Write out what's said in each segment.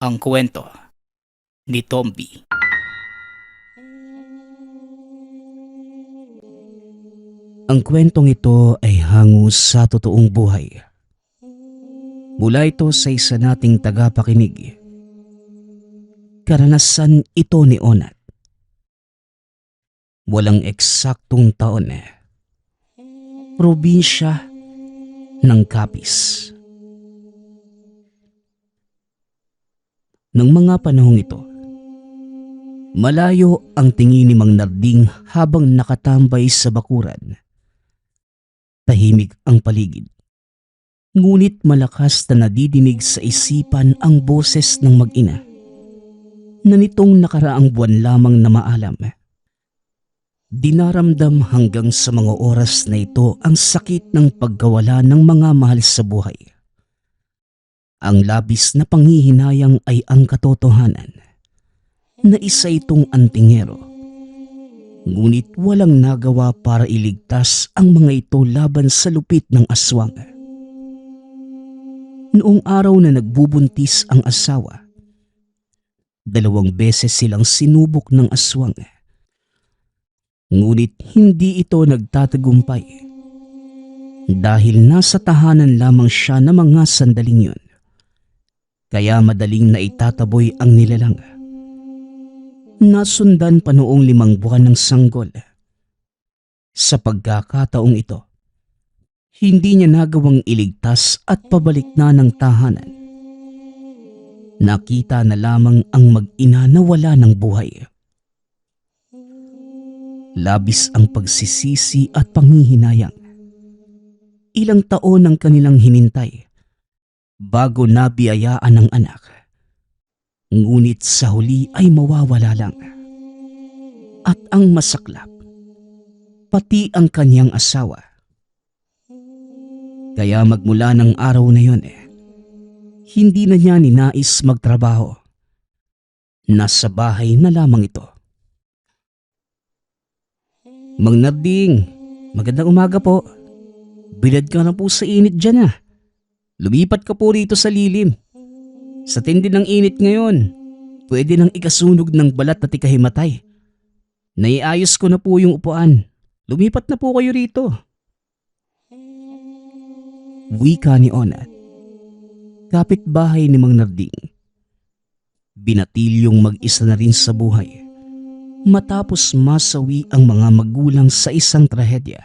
Ang kwento ni Tomby. Ang kwentong ito ay hango sa totoong buhay. Mula ito sa isa nating tagapakinig. Karanasan ito ni Onat. Walang eksaktong taon. Probinsya ng Capiz. Nang mga panahong ito, malayo ang tingin ni Mang Narding habang nakatambay sa bakuran. Tahimik ang paligid. Ngunit malakas na nadidinig sa isipan ang boses ng mag-ina na nitong nakaraang buwan lamang na maalam. Dinaramdam hanggang sa mga oras na ito ang sakit ng pagkawala ng mga mahal sa buhay. Ang labis na panghihinayang ay ang katotohanan na isa itong antingero. Ngunit walang nagawa para iligtas ang mga ito laban sa lupit ng aswang. Noong araw na nagbubuntis ang asawa, 2 beses silang sinubok ng aswang. Ngunit hindi ito nagtatagumpay dahil nasa tahanan lamang siya na mga sandaling yun. Kaya madaling naitataboy ang nilalang. Nasundan pa noong 5 buwan ng sanggol. Sa pagkakataong ito, hindi niya nagawang iligtas at pabalik na ng tahanan. Nakita na lamang ang mag-ina na wala ng buhay. Labis ang pagsisisi at panghihinayang. Ilang taon ang kanilang hinintay bago nabiyayaan ng anak. Ngunit sa huli ay mawawala lang. At ang masaklap, pati ang kanyang asawa. Kaya magmula ng araw na yon hindi na niya ninais magtrabaho. Nasa bahay na lamang ito. Mang Narding, magandang umaga po. Bilad ka na po sa init dyan ah. Lumipat ka po rito sa lilim. Sa tindi ng init ngayon, pwede nang ikasunog ng balat at ikahimatay. Naiayos ko na po yung upuan. Lumipat na po kayo rito. Wika ni Onat. Kapitbahay ni Mang Narding. Binatilyong mag-isa na rin sa buhay matapos masawi ang mga magulang sa isang trahedya.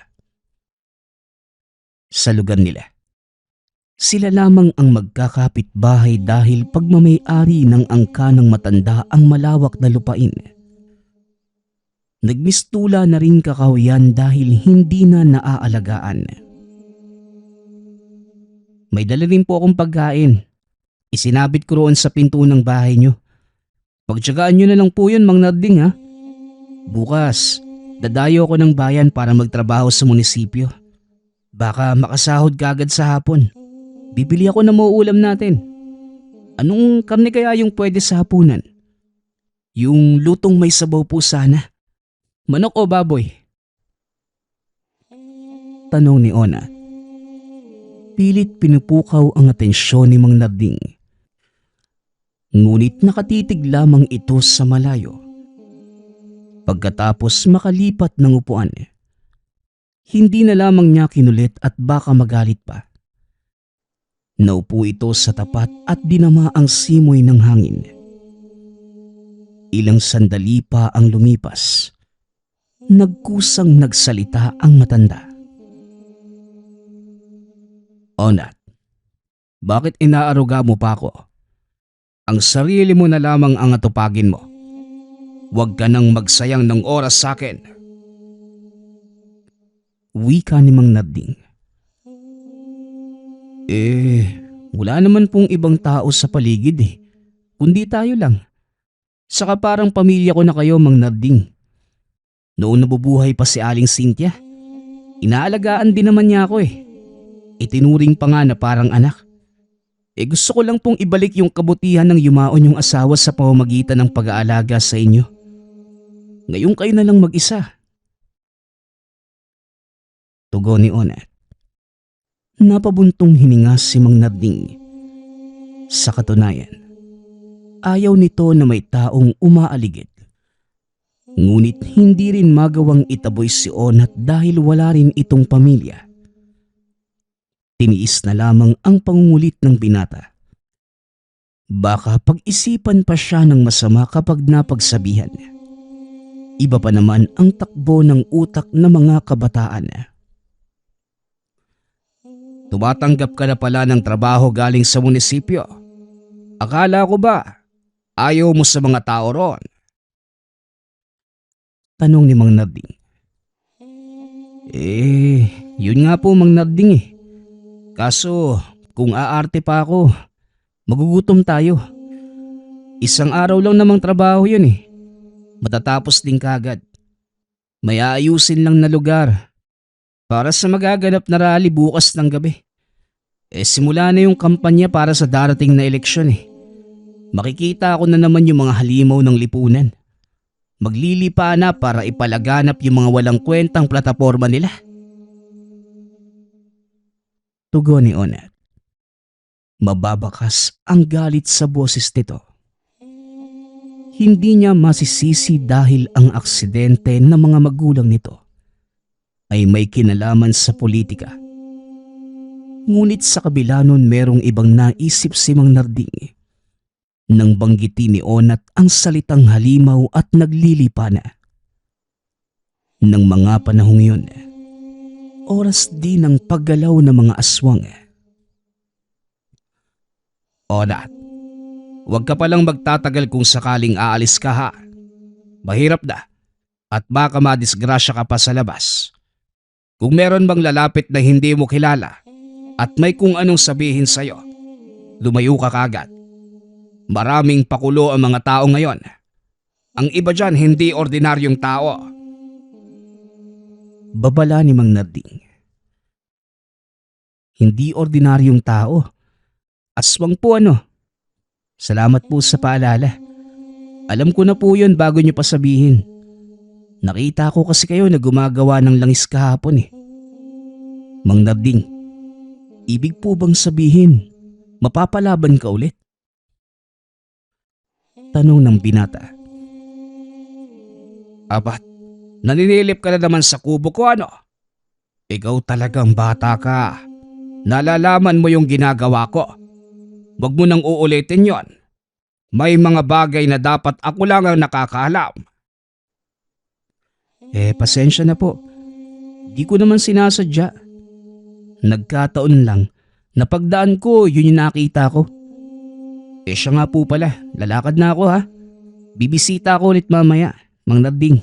Sa lugar nila, sila lamang ang magkakapitbahay dahil pagmamay-ari ng angka ng matanda ang malawak na lupain. Nagmistula na rin kakahuyan dahil hindi na naaalagaan. May dala rin po akong pagkain. Isinabit ko roon sa pinto ng bahay nyo. Pagtsagaan nyo na lang po yun, Mang Narding ha. Bukas, dadayo ako ng bayan para magtrabaho sa munisipyo. Baka makasahod kagad sa hapon. Bibili ako ng mauulam natin. Anong karne kaya yung pwede sa hapunan? Yung lutong may sabaw po sana. Manok o baboy? Tanong ni Ona. Pilit pinupukaw ang atensyon ni Mang Narding. Ngunit nakatitig lamang ito sa malayo. Pagkatapos makalipat ng upuan, hindi na lamang niya kinulit at baka magalit pa. Naupo ito sa tapat at dinama ang simoy ng hangin. Ilang sandali pa ang lumipas. Nagkusang nagsalita ang matanda. Onat, bakit inaaruga mo pa ako? Ang sarili mo na lamang ang atupagin mo. Huwag ka nang magsayang ng oras sa akin. Wika ni Mang Narding. Wala naman pong ibang tao sa paligid kundi tayo lang. Saka parang pamilya ko na kayo, Mang Narding. Noon nabubuhay pa si Aling Cynthia, inaalagaan din naman niya ako Itinuring pa nga na parang anak. Gusto ko lang pong ibalik yung kabutihan ng yumaon yung asawa sa pamamagitan ng pag-aalaga sa inyo. Ngayon kayo na lang mag-isa. Tugon ni Onat. Napabuntong hininga si Mang Narding. Sa katunayan, ayaw nito na may taong umaaligid. Ngunit hindi rin magawang itaboy si Onat dahil wala rin itong pamilya. Tiniis na lamang ang pangungulit ng binata. Baka pag-isipan pa siya ng masama kapag napagsabihan. Iba pa naman ang takbo ng utak ng mga kabataan. Tumatanggap ka na pala ng trabaho galing sa munisipyo. Akala ko ba ayaw mo sa mga tao roon? Tanong ni Mang Narding. Yun nga po Mang Narding. Kaso kung aarte pa ako, magugutom tayo. Isang araw lang namang trabaho yun Matatapos din kagad. May aayusin lang na lugar para sa magaganap na rally bukas ng gabi. Simula na yung kampanya para sa darating na eleksyon Makikita ko na naman yung mga halimaw ng lipunan. Maglilipa na para ipalaganap yung mga walang kwentang plataporma nila. Tugon ni Onat. Mababakas ang galit sa boses nito. Hindi niya masisisi dahil ang aksidente ng mga magulang nito ay may kinalaman sa politika. Ngunit sa kabila nun merong ibang naisip si Mang Narding. Nang banggitin ni Onat ang salitang halimaw at naglilipa na. Nang mga panahong yun, oras din ng paggalaw ng mga aswang. Onat, huwag ka palang magtatagal kung sakaling aalis ka ha. Mahirap na at baka madisgrasya ka pa sa labas. Kung meron bang lalapit na hindi mo kilala at may kung anong sabihin sa'yo, lumayo ka kagad. Maraming pakulo ang mga tao ngayon. Ang iba dyan hindi ordinaryong tao. Babala ni Mang Narding. Hindi ordinaryong tao. Aswang po Salamat po sa paalala. Alam ko na po yun bago nyo pa sabihin. Nakita ko kasi kayo na gumagawa ng langis kahapon Mang Narding, ibig po bang sabihin mapapalaban ka ulit? Tanong ng binata. Abat, naninilip ka na naman sa kubo ko Ikaw talagang bata ka. Nalalaman mo yung ginagawa ko. Huwag mo nang uulitin yon. May mga bagay na dapat ako lang ang nakakaalam. Pasensya na po. Di ko naman sinasadya. Nagkataon lang na pagdaan ko yun yung nakita ko. Siya nga po pala, lalakad na ako ha. Bibisita ako ulit mamaya, Mang Narding.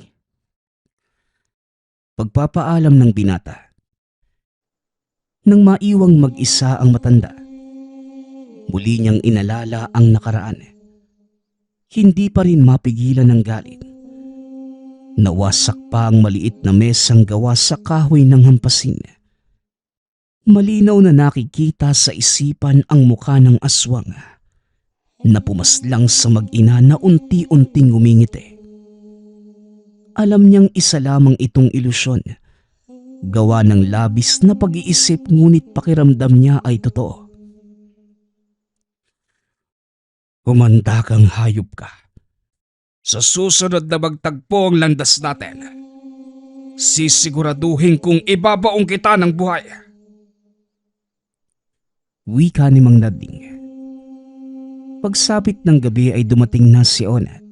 Pagpapaalam ng binata. Nang maiwang mag-isa ang matanda, muli niyang inalala ang nakaraan. Hindi pa rin mapigilan ng galit. Nawasak pa ang maliit na mesang gawa sa kahoy ng hampasin. Malinaw na nakikita sa isipan ang mukha ng aswang na pumaslang sa mag-ina na unti-unting ngumingiti. Alam niyang isa lamang itong ilusyon, gawa ng labis na pag-iisip ngunit pakiramdam niya ay totoo. Kumanda kang hayop ka. Sa susunod na magtagpo ang landas natin, sisiguraduhin kong ibabaong kita ng buhay. Wika ni Mang Narding. Pagsapit ng gabi ay dumating na si Onat.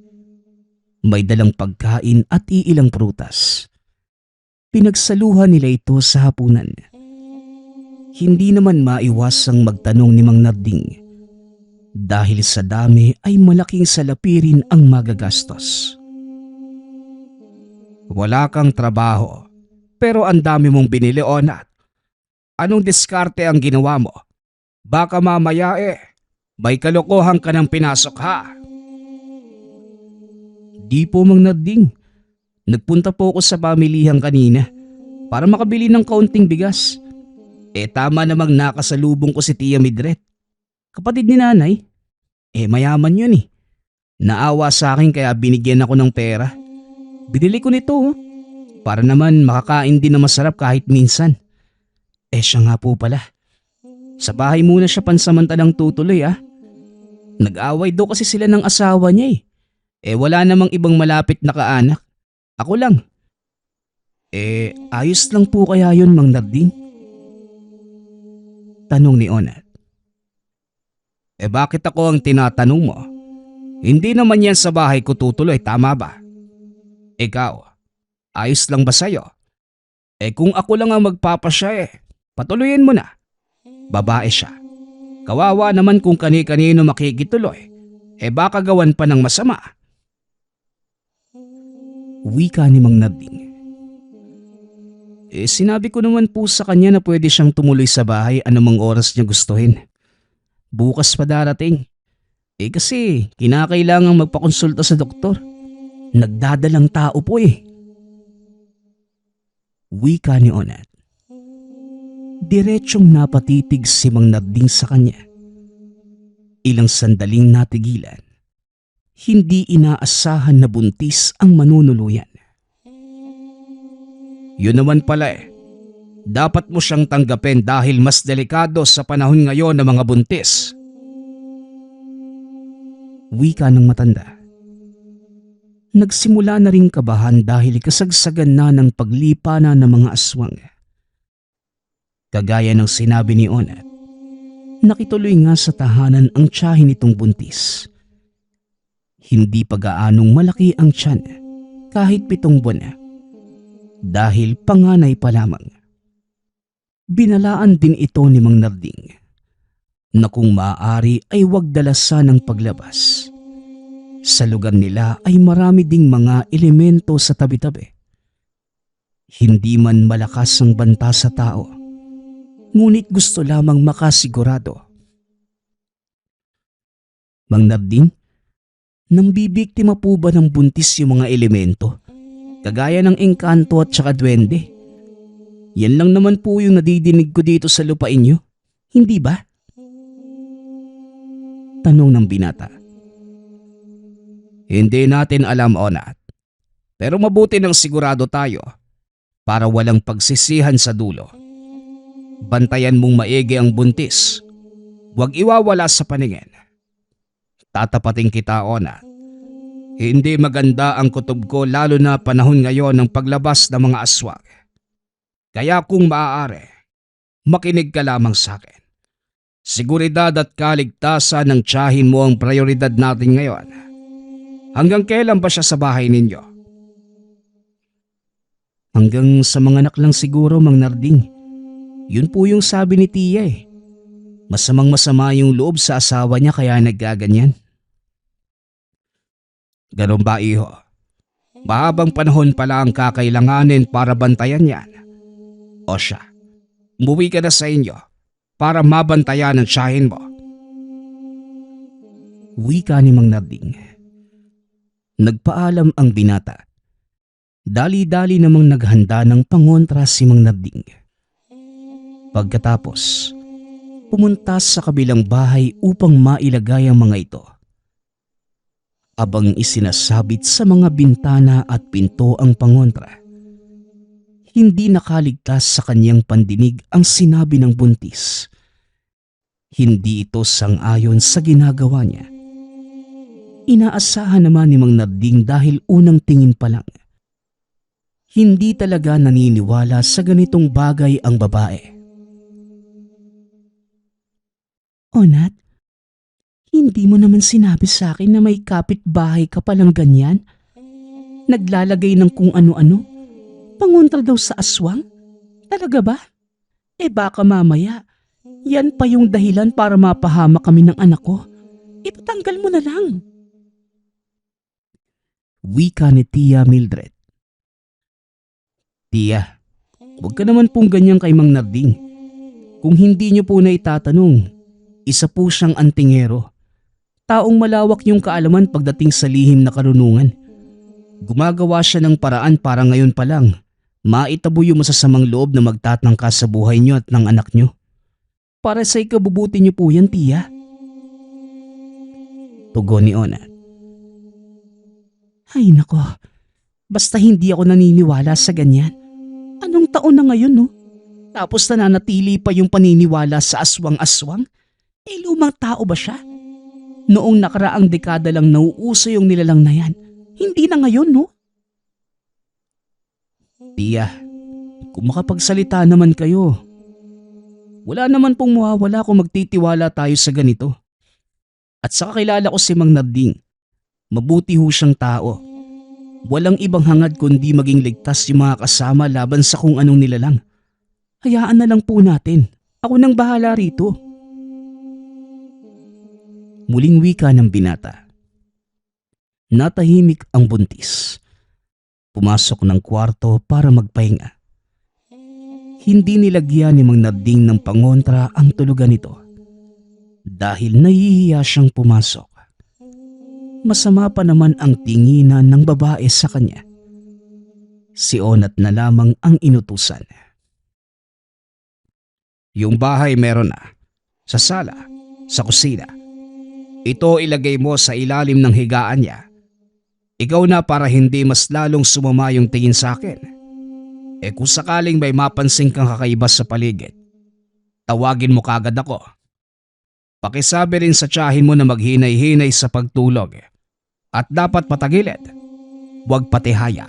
May dalang pagkain at iilang prutas. Pinagsaluhan nila ito sa hapunan. Hindi naman maiwasang magtanong ni Mang Narding. Dahil sa dami ay malaking salapi rin ang magagastos. Wala kang trabaho, pero ang dami mong binili, Onat. Anong diskarte ang ginawa mo? Baka mamaya may kalokohan ka ng pinasok ha? Di po Mang Narding. Nagpunta po ako sa pamilihan kanina para makabili ng kaunting bigas. Tama namang nakasalubong ko si Tia Midret. Kapatid ni nanay. Mayaman yun Naawa sa akin kaya binigyan ako ng pera. Binili ko nito para naman makakain din na masarap kahit minsan. Siya nga po pala. Sa bahay muna siya pansamantalang tutuloy Nag-away daw kasi sila ng asawa niya eh. Wala namang ibang malapit na kaanak. Ako lang. Ayos lang po kaya yun, Mang Narding? Tanong ni Onat. Bakit ako ang tinatanong mo? Hindi naman yan sa bahay ko tutuloy, tama ba? Ikaw, ayos lang ba sa'yo? Kung ako lang ang magpapasya patuloyin mo na. Babae siya. Kawawa naman kung kani-kanino makikituloy. Baka gawan pa ng masama. Wika ni Mang Narding. Sinabi ko naman po sa kanya na pwede siyang tumuloy sa bahay anumang oras niya gustuhin. Bukas pa darating. Kasi kinakailangang magpakonsulta sa doktor. Nagdadalang tao po Wika ni Onat. Diretsyong napatitig si Mang Narding sa kanya. Ilang sandaling natigilan. Hindi inaasahan na buntis ang manunuluyan. Yun naman pala Dapat mo siyang tanggapin dahil mas delikado sa panahon ngayon ng mga buntis. Wika ng matanda. Nagsimula na ring kabahan dahil kasagsagan na ng paglipana ng mga aswang. Kagaya ng sinabi ni Onat, nakituloy nga sa tahanan ang tiyahin nitong buntis. Hindi pa gaanong malaki ang tiyan kahit 7 buwan dahil panganay pa lamang. Binalaan din ito ni Mang Narding na kung maaari ay huwag dalasan ng paglabas. Sa lugar nila ay marami ding mga elemento sa tabi-tabi. Hindi man malakas ang banta sa tao, ngunit gusto lamang makasigurado. Mang Narding, nang bibiktima po ba ng buntis yung mga elemento? Kagaya ng engkanto at saka duwende? Yan lang naman po yung nadidinig ko dito sa lupain nyo, hindi ba? Tanong ng binata. Hindi natin alam, Onat. Pero mabuti nang sigurado tayo para walang pagsisihan sa dulo. Bantayan mong maigi ang buntis. Huwag iwawala sa paningin. Tatapating kita, Onat. Hindi maganda ang kutob ko lalo na panahon ngayon ng paglabas ng mga aswang. Kaya kung maaari, makinig ka lamang sa akin. Seguridad at kaligtasan ng tiyahin mo ang prioridad natin ngayon. Hanggang kailan ba siya sa bahay ninyo? Hanggang sa mga anak lang siguro, Mang Narding. Yun po yung sabi ni Tia Masamang masama yung loob sa asawa niya kaya nagkaganyan. Ganun ba, iho? Mahabang panahon pala ang kakailanganin para bantayan yan. O siya, umuwi ka na sa inyo para mabantayan ang tiyahin mo. Wika ni Mang Narding. Nagpaalam ang binata. Dali-dali namang naghanda ng pangontra si Mang Narding. Pagkatapos, pumunta sa kabilang bahay upang mailagay ang mga ito. Abang isinasabit sa mga bintana at pinto ang pangontra. Hindi nakaligtas sa kanyang pandinig ang sinabi ng buntis. Hindi ito sang-ayon sa ginagawa niya. Inaasahan naman ni Mang Narding dahil unang tingin pa lang. Hindi talaga naniniwala sa ganitong bagay ang babae. Onat, hindi mo naman sinabi sa akin na may kapitbahay ka palang ganyan? Naglalagay ng kung ano-ano? Pangontra daw sa aswang? Talaga ba? Baka mamaya, yan pa yung dahilan para mapahama kami ng anak ko. Ipatanggal mo na lang. Wika ni Tia Mildred. Tia, huwag ka naman pong ganyan kay Mang Narding. Kung hindi niyo po na itatanong, isa po siyang antingero. Taong malawak yung kaalaman pagdating sa lihim na karunungan. Gumagawa siya ng paraan para ngayon pa lang maitabo yung masasamang loob na magtatangka sa buhay niyo at ng anak niyo. Para sa ikabubuti niyo po yan, Tia. Tugon ni Onat. Ay nako, basta hindi ako naniniwala sa ganyan. Anong taon na ngayon, no? Tapos nananatili pa yung paniniwala sa aswang-aswang? Lumang tao ba siya? Noong nakaraang dekada lang nauuso yung nilalang na yan. Hindi na ngayon, no? Tia, kung makapagsalita naman kayo, wala naman pong mawawala kung magtitiwala tayo sa ganito. At saka kilala ko si Mang Narding. Mabuti ho siyang tao. Walang ibang hangad kundi maging ligtas yung mga kasama laban sa kung anong nilalang. Hayaan na lang po natin. Ako nang bahala rito. Muling wika ng binata. Natahimik ang buntis. Pumasok ng kwarto para magpahinga. Hindi nilagyan ni Mang Narding ng pangontra ang tulugan nito dahil nahihiya siyang pumasok. Masama pa naman ang tinginan ng babae sa kanya. Si Onat na lamang ang inutusan. Yung bahay meron na. Sa sala, sa kusina. Ito ilagay mo sa ilalim ng higaan niya. Ikaw na para hindi mas lalong sumama yung tingin sa akin. Kung sakaling may mapansin kang kakaiba sa paligid, tawagin mo kagad ako. Pakisabi rin sa tiyahin mo na maghinay-hinay sa pagtulog. At dapat patagilid. Huwag patihaya.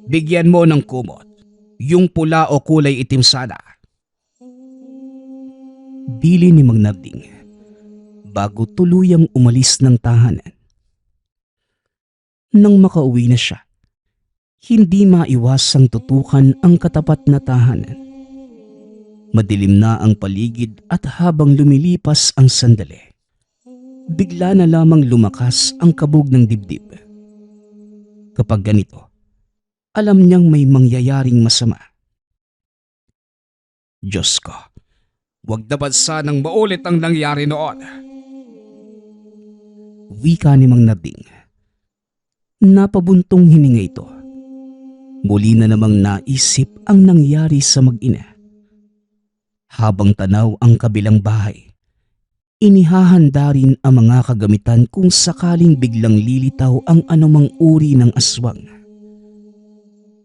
Bigyan mo ng kumot. Yung pula o kulay itim sana. Bili ni Mang Narding bago tuluyang umalis ng tahanan. Nang makauwi na siya, hindi maiwasang tutukan ang katapat na tahanan. Madilim na ang paligid at habang lumilipas ang sandali, bigla na lamang lumakas ang kabog ng dibdib. Kapag ganito, alam niyang may mangyayaring masama. Diyos ko, huwag naman sanang maulit ang nangyari noon. Wika ni Mang Narding. Napabuntong hininga ito. Muli na namang naisip ang nangyari sa mag-ina. Habang tanaw ang kabilang bahay, inihahanda rin ang mga kagamitan kung sakaling biglang lilitaw ang anumang uri ng aswang.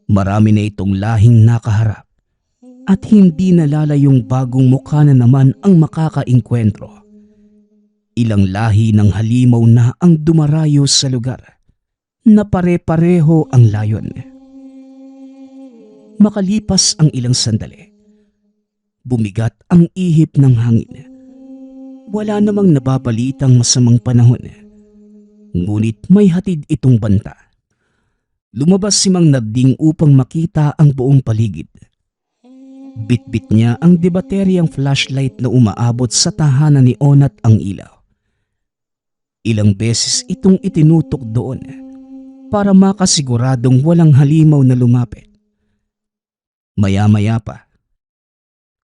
Marami na itong lahing nakaharap at hindi nalalayong bagong mukha na naman ang makakainkwentro. Ilang lahi ng halimaw na ang dumarayo sa lugar na pare-pareho ang layon. Makalipas ang ilang sandali, bumigat ang ihip ng hangin. Wala namang nababalitang masamang panahon. Ngunit may hatid itong banta. Lumabas si Mang Narding upang makita ang buong paligid. Bitbit niya ang debateryang flashlight na umaabot sa tahanan ni Onat ang ilaw. Ilang beses itong itinutok doon para makasiguradong walang halimaw na lumapit. Maya-maya pa,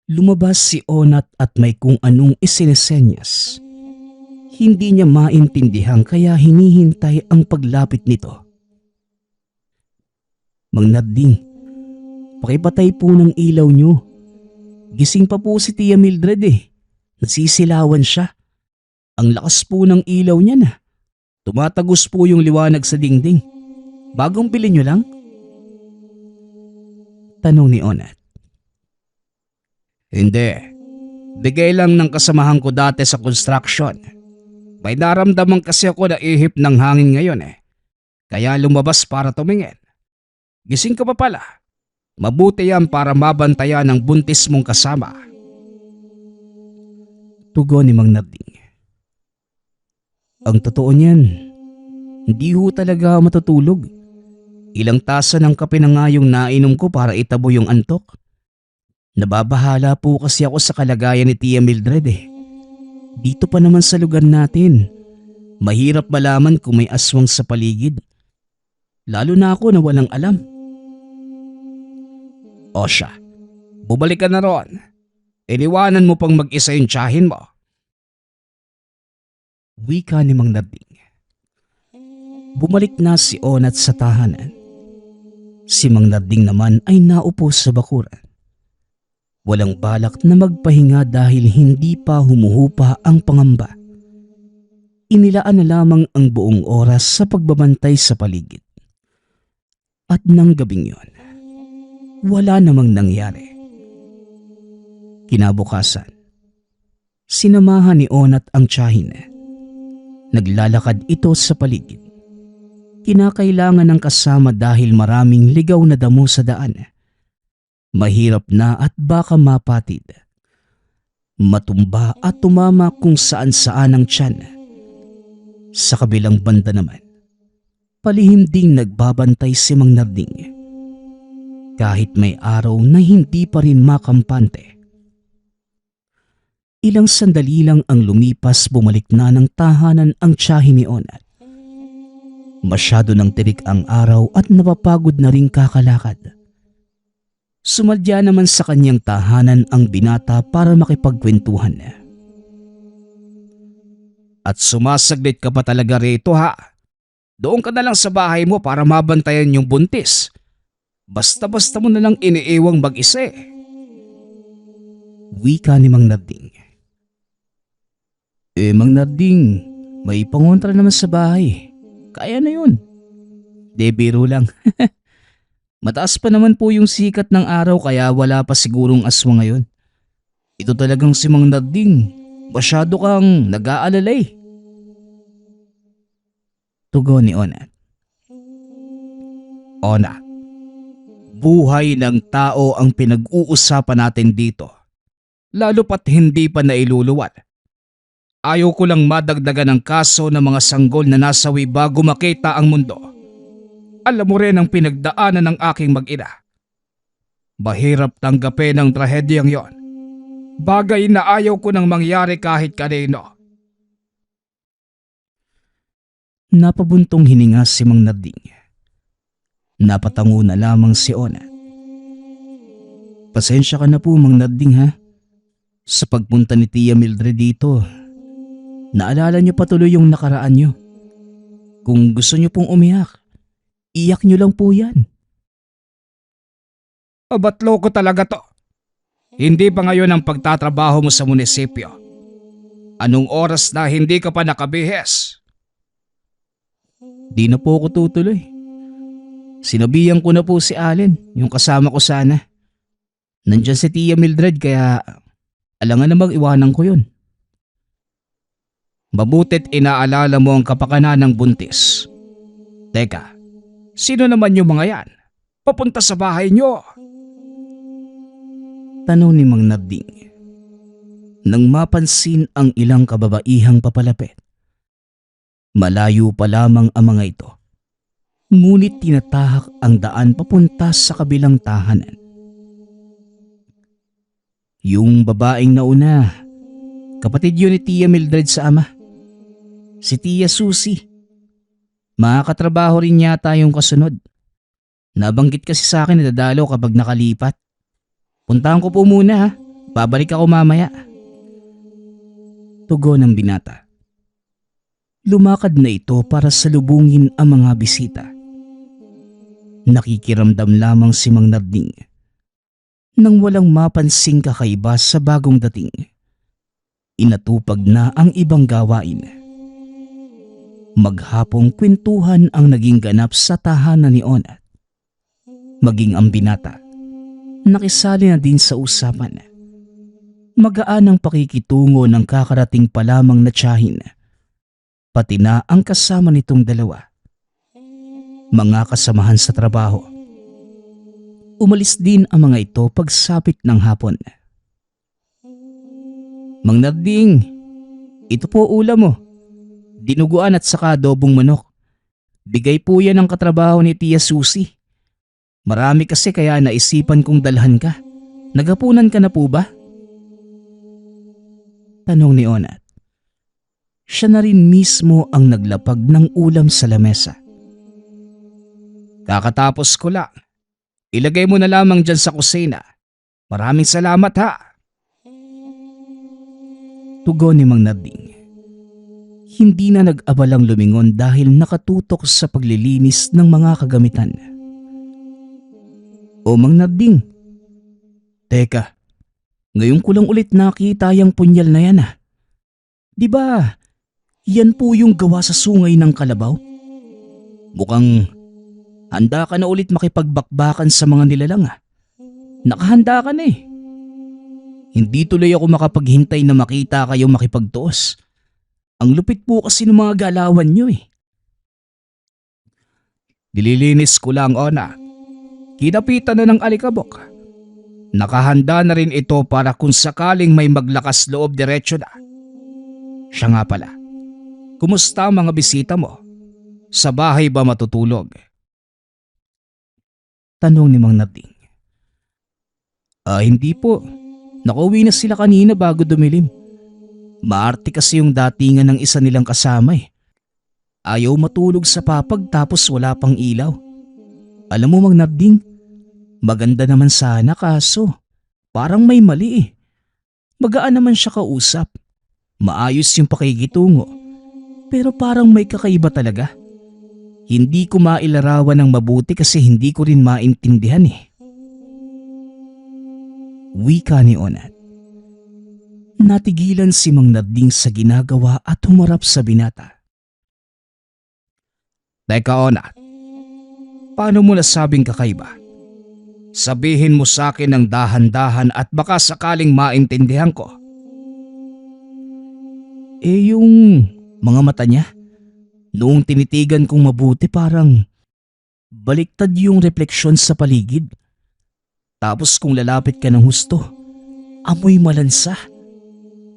lumabas si Onat at may kung anong isinesenyas. Hindi niya maintindihan kaya hinihintay ang paglapit nito. Mang Narding, pakipatay po ng ilaw niyo. Gising pa po si Tia Mildred Nasisilawan siya. Ang lakas po ng ilaw niya na. Tumatagos po yung liwanag sa dingding. Bagong bili niyo lang? Tanong ni Onat. Hindi. Bigay lang ng kasamahan ko dati sa construction. May naramdaman kasi ako na ihip ng hangin ngayon Kaya lumabas para tumingin. Gising ka pa pala. Mabuti yan para mabantayan ang buntis mong kasama. Tugon ni Mang Narding. Ang totoo niyan, hindi ho talaga matutulog. Ilang tasa ng kape na nga yung nainom ko para itabo yung antok. Nababahala po kasi ako sa kalagayan ni Tia Mildred Dito pa naman sa lugar natin. Mahirap malaman kung may aswang sa paligid. Lalo na ako na walang alam. O siya, bumalik ka na roon. Iniwanan mo pang mag-isa yung tiyahin mo. Wika ni Mang Narding. Bumalik na si Onat sa tahanan. Si Mang Narding naman ay naupo sa bakuran. Walang balak na magpahinga dahil hindi pa humuhupa ang pangamba. Inilaan na lamang ang buong oras sa pagbabantay sa paligid. At nang gabing yon, wala namang nangyari. Kinabukasan, sinamahan ni Onat ang tiyahin Naglalakad ito sa paligid. Kinakailangan ng kasama dahil maraming ligaw na damo sa daan. Mahirap na at baka mapatid. Matumba at tumama kung saan-saan ang tiyan. Sa kabilang banda naman, palihim ding nagbabantay si Mang Narding. Kahit may araw na hindi pa rin makampante. Ilang sandali lang ang lumipas, bumalik na ng tahanan ang tiyahin ni Onat. Masyado nang tirik ang araw at napapagod na ring kakalakad. Sumadya naman sa kanyang tahanan ang binata para makipagkwentuhan. At sumasaglit ka pa talaga rito, ha? Doon ka na lang sa bahay mo para mabantayan yung buntis. Basta-basta mo na lang iniiwang mag-isa eh. Wika ni Mang Narding. Mang Narding, may pangontra naman sa bahay. Kaya na yun. De, biro lang. Mataas pa naman po yung sikat ng araw kaya wala pa sigurong aswang ngayon. Ito talagang si Mang Narding. Masyado kang nag-aalalay. Tugon ni Onat. Ona, buhay ng tao ang pinag-uusapan natin dito. Lalo pat hindi pa nailuluwat. Ayaw ko lang madagdagan ng kaso ng mga sanggol na nasawi bago makita ang mundo. Alam mo rin ang pinagdaanan ng aking mag-ina. Mahirap tanggapin ang trahedyang yon. Bagay na ayaw ko nang mangyari kahit kanino. Napabuntong hininga si Mang Narding. Napatango na lamang si Ona. Pasensya ka na po, Mang Narding, ha? Sa pagpunta ni Tia Mildred dito, naalala niyo patuloy yung nakaraan niyo. Kung gusto niyo pong umiyak, iyak niyo lang po yan. Ba't loko talaga to? Hindi pa ngayon ang pagtatrabaho mo sa munisipyo. Anong oras na hindi ka pa nakabihis? Di na po ako tutuloy. Sinabihan ko na po si Allen, yung kasama ko sana. Nandiyan si Tia Mildred kaya alangan na mag-iwanan ko yun. Mabutit inaalala mo ang kapakanan ng buntis. Teka, sino naman yung mga yan? Papunta sa bahay nyo. Tanong ni Mang Narding. Nang mapansin ang ilang kababaihang papalapit. Malayo pa lamang ang mga ito. Ngunit tinatahak ang daan papunta sa kabilang tahanan. Yung babaeng nauna, kapatid yun ni Tia Mildred sa ama. Si Tia Susie. Makakatrabaho rin yata yung kasunod. Nabanggit kasi sa akin na dadalaw kapag nakalipat. Puntahan ko po muna, ha. Babalik ako mamaya. Tugon ng binata. Lumakad na ito para salubungin ang mga bisita. Nakikiramdam lamang si Mang Narding nang walang mapansing kakaiba sa bagong dating. Inatupag na ang ibang gawain. Maghapong kwentuhan ang naging ganap sa tahanan ni Onat. Maging ang binata, nakisali na din sa usapan. Magaan ang pakikitungo ng kakarating pa lamang na tiyahin. Pati na ang kasama nitong dalawa. Mga kasamahan sa trabaho. Umalis din ang mga ito pagsapit ng hapon. Mang Narding, ito po ulam mo. Dinuguan at saka adobong manok. Bigay po yan ng katrabaho ni Tia Susie. Marami kasi kaya naisipan kong dalhan ka. Nagapunan ka na po ba? Tanong ni Onat. Siya na rin mismo ang naglapag ng ulam sa lamesa. Kakatapos ko lang. Ilagay mo na lamang dyan sa kusina. Maraming salamat, ha. Tugon ni Mang Narding. Hindi na nag-abalang lumingon dahil nakatutok sa paglilinis ng mga kagamitan. O Mang Narding, teka, ngayon ko lang ulit nakita yung punyal na yan, ha. Di ba, yan po yung gawa sa sungay ng kalabaw? Mukhang handa ka na ulit makipagbakbakan sa mga nilalang, ha. Nakahanda ka na eh. Hindi tuloy ako makapaghintay na makita kayo makipagtuos. Ang lupit po kasi ng mga galawan nyo eh. Nililinis ko lang, Ona. Kinapitan na ng alikabok. Nakahanda na rin ito para kung sakaling may maglakas loob diretso na. Siya nga pala, kumusta ang mga bisita mo? Sa bahay ba matutulog? Tanong ni Mang Narding. Hindi po. Nakauwi na sila kanina bago dumilim. Maarte kasi yung datingan ng isa nilang kasama eh. Ayaw matulog sa papag tapos wala pang ilaw. Alam mo Mang Narding, maganda naman sana kaso parang may mali eh. Magaan naman siya kausap. Maayos yung pakikitungo. Pero parang may kakaiba talaga. Hindi ko mailarawan ng mabuti kasi hindi ko rin maintindihan eh. Wika ni Onat. Natigilan si Mang Narding sa ginagawa at humarap sa binata. Teka Onat, paano mo nasabing kakaiba? Sabihin mo sa akin ng dahan-dahan at baka sakaling maintindihan ko. Yung mga mata niya, noong tinitigan kong mabuti parang baliktad yung refleksyon sa paligid. Tapos kung lalapit ka ng husto, amoy malansa.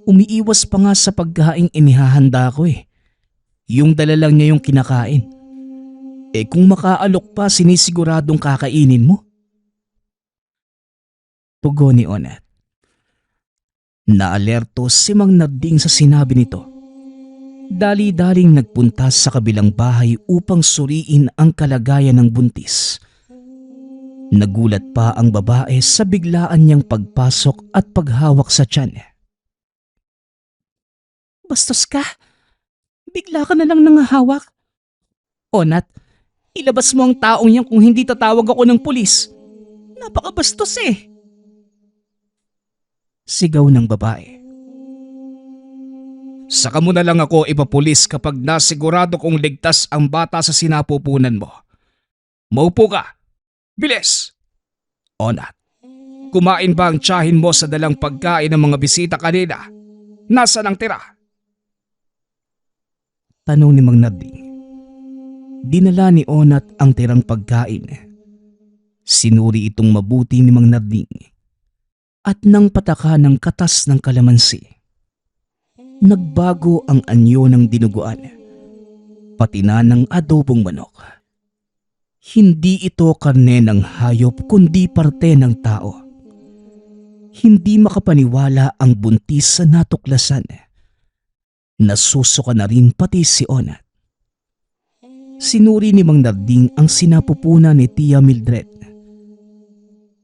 Umiiwas pa nga sa pagkaing inihahanda ko eh. Yung dala lang niya yung kinakain. Kung makaalok pa sinisiguradong kakainin mo. Tugon ni Onat. Naalerto si Mang Narding sa sinabi nito. Dali-daling nagpunta sa kabilang bahay upang suriin ang kalagayan ng buntis. Nagulat pa ang babae sa biglaan niyang pagpasok at paghawak sa tiyan. Bastos ka? Bigla ka na lang nangahawak? Onat, ilabas mo ang taong yan kung hindi tatawag ako ng pulis. Napakabastos eh. Sigaw ng babae. Saka mo na lang ako ipapulis kapag nasigurado kong ligtas ang bata sa sinapupunan mo. Maupo ka. Bilis! Onat, kumain ba ang tiyahin mo sa dalang pagkain ng mga bisita kanina? Nasaan ang tira? Tanong ni Mang Narding. Dinala ni Onat ang tirang pagkain. Sinuri itong mabuti ni Mang Narding at nang pataka ng katas ng kalamansi. Nagbago ang anyo ng dinuguan, pati na ng adobong manok. Hindi ito karne ng hayop kundi parte ng tao. Hindi makapaniwala ang buntis sa natuklasan. Nasusuka na rin pati si Onat. Sinuri ni Mang Narding ang sinapupunan ni Tia Mildred.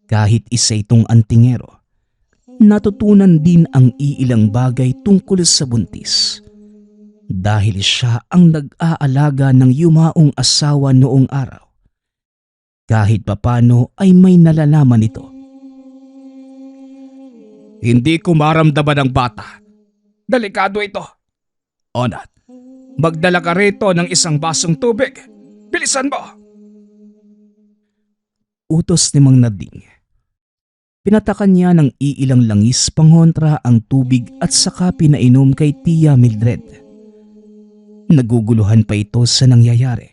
Kahit isa itong antingero, natutunan din ang iilang bagay tungkol sa buntis. Dahil siya ang nag-aalaga ng yumaong asawa noong araw. Kahit papano ay may nalalaman ito. Hindi ko maramdaman ang bata. Delikado ito. Onat, magdala ka rito ng isang basong tubig. Bilisan mo! Utos ni Mang Narding. Pinatakan niya ng iilang langis pangontra ang tubig at saka pinainom kay Tia Mildred. Naguguluhan pa ito sa nangyayari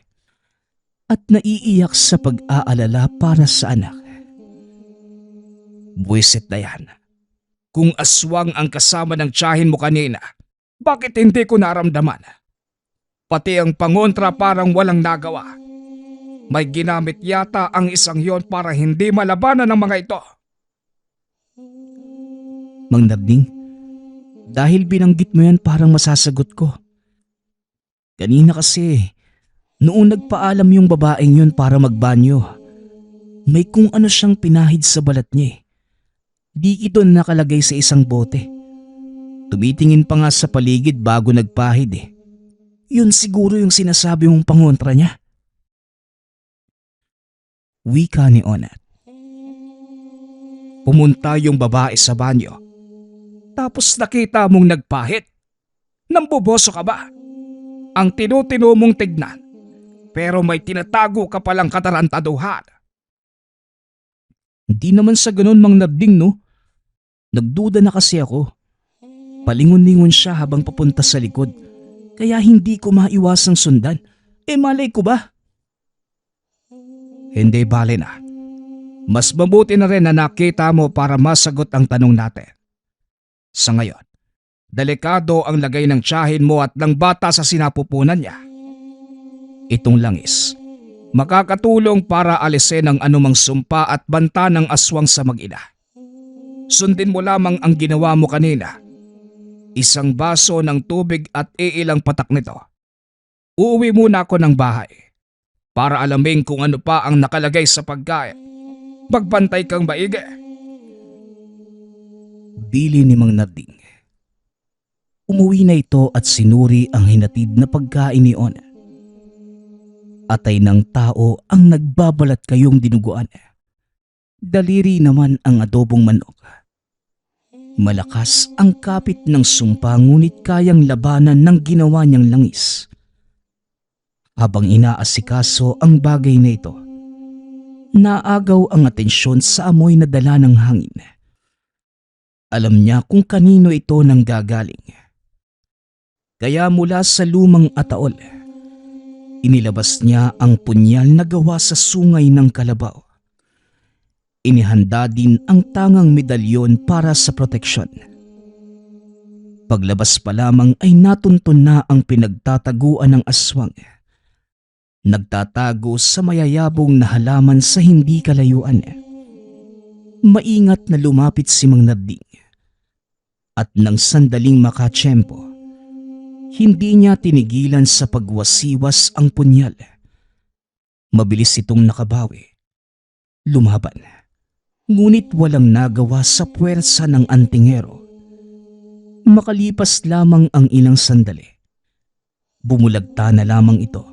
at naiiyak sa pag-aalala para sa anak. Buwisit na yan. Kung aswang ang kasama ng tiyahin mo kanina, bakit hindi ko naramdaman? Pati ang pangontra parang walang nagawa. May ginamit yata ang isang yon para hindi malabanan ng mga ito. Mang Narding, dahil binanggit mo yan parang masasagot ko. Kanina kasi, noong nagpaalam yung babaeng yun para magbanyo, may kung ano siyang pinahid sa balat niya eh. Di ito nakalagay sa isang bote. Tumitingin pa nga sa paligid bago nagpahid eh. Yun siguro yung sinasabi mong pangontra niya. Wika ni Onat. Pumunta yung babae sa banyo. Tapos nakita mong nagpahid. Namboboso ka ba? Ang tinutino mong tignan. Pero may tinatago ka palang katarantaduhan. Hindi naman sa ganun Mang Narding no. Nagduda na kasi ako. Palingon-lingon siya habang papunta sa likod. Kaya hindi ko maiwasang sundan. Malay ko ba? Hindi bale na. Mas mabuti na rin na nakita mo para masagot ang tanong natin. Sa ngayon, delikado ang lagay ng tiyahin mo at ng bata sa sinapupunan niya. Itong langis, makakatulong para alisin ang anumang sumpa at banta ng aswang sa mag-ina. Sundin mo lamang ang ginawa mo kanina. Isang baso ng tubig at iilang patak nito. Uuwi muna ako ng bahay para alamin kung ano pa ang nakalagay sa pagkain. Magbantay kang maigi. Bili ni Mang Narding. Umuwi na ito at sinuri ang hinatid na pagkain ni Ona. Atay ng tao ang nagbabalat kayong dinuguan. Daliri naman ang adobong manok. Malakas ang kapit ng sumpa ngunit kayang labanan ng ginawa niyang langis. Habang inaasikaso ang bagay na ito, naagaw ang atensyon sa amoy na dala ng hangin. Alam niya kung kanino ito nanggagaling. Kaya mula sa lumang ataol, inilabas niya ang punyal na gawa sa sungay ng kalabaw. Inihanda din ang tangang medalyon para sa proteksyon. Paglabas pa lamang ay natuntun na ang pinagtataguan ng aswang. Nagtatago sa mayayabong na halaman sa hindi kalayuan. Maingat na lumapit si Mang Narding. At nang sandaling makatsyempo, hindi niya tinigilan sa pagwasiwas ang punyal. Mabilis itong nakabawi. Lumaban. Ngunit walang nagawa sa puwersa ng antingero. Makalipas lamang ang ilang sandali. Bumulagta na lamang ito.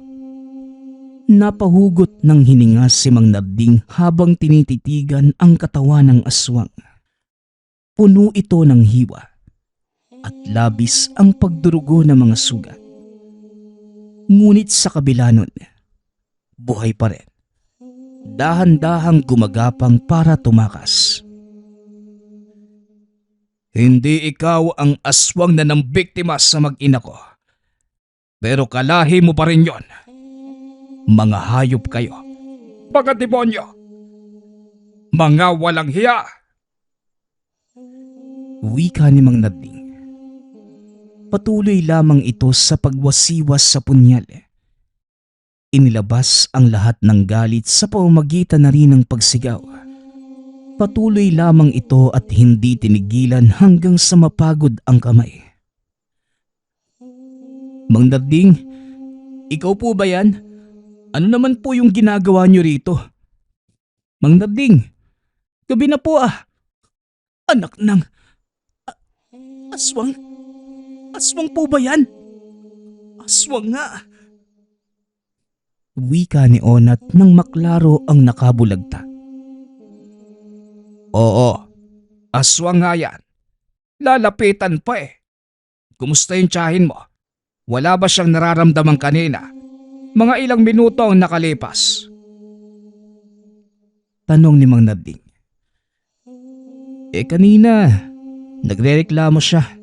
Napahugot ng hininga si Mang Narding habang tinititigan ang katawan ng aswang. Puno ito ng hiwa at labis ang pagdurugo ng mga sugat. Ngunit sa kabila nun, buhay pa rin. Dahan-dahang gumagapang para tumakas. Hindi ikaw ang aswang na nambiktima sa mag-ina ko. Pero kalahi mo pa rin yon. Mga hayop kayo. Mga demonyo. Mga walang hiya. Wika ni Mang Narding. Patuloy lamang ito sa pagwasiwas sa punyal. Inilabas ang lahat ng galit sa pamamagitan na rin ng pagsigaw. Patuloy lamang ito at hindi tinigilan hanggang sa mapagod ang kamay. Mang Narding, ikaw po ba yan? Ano naman po yung ginagawa niyo rito? Mang Narding, gabi na po ah. Anak ng... aswang? Aswang po ba yan? Aswang nga. Wika ni Onat nang maklaro ang nakabulagta. Oo, aswang nga yan. Lalapitan pa eh. Kumusta yung tiyahin mo? Wala ba siyang nararamdaman kanina? Mga ilang minuto ang nakalipas. Tanong ni Mang Narding. Kanina, nagrereklamo siya.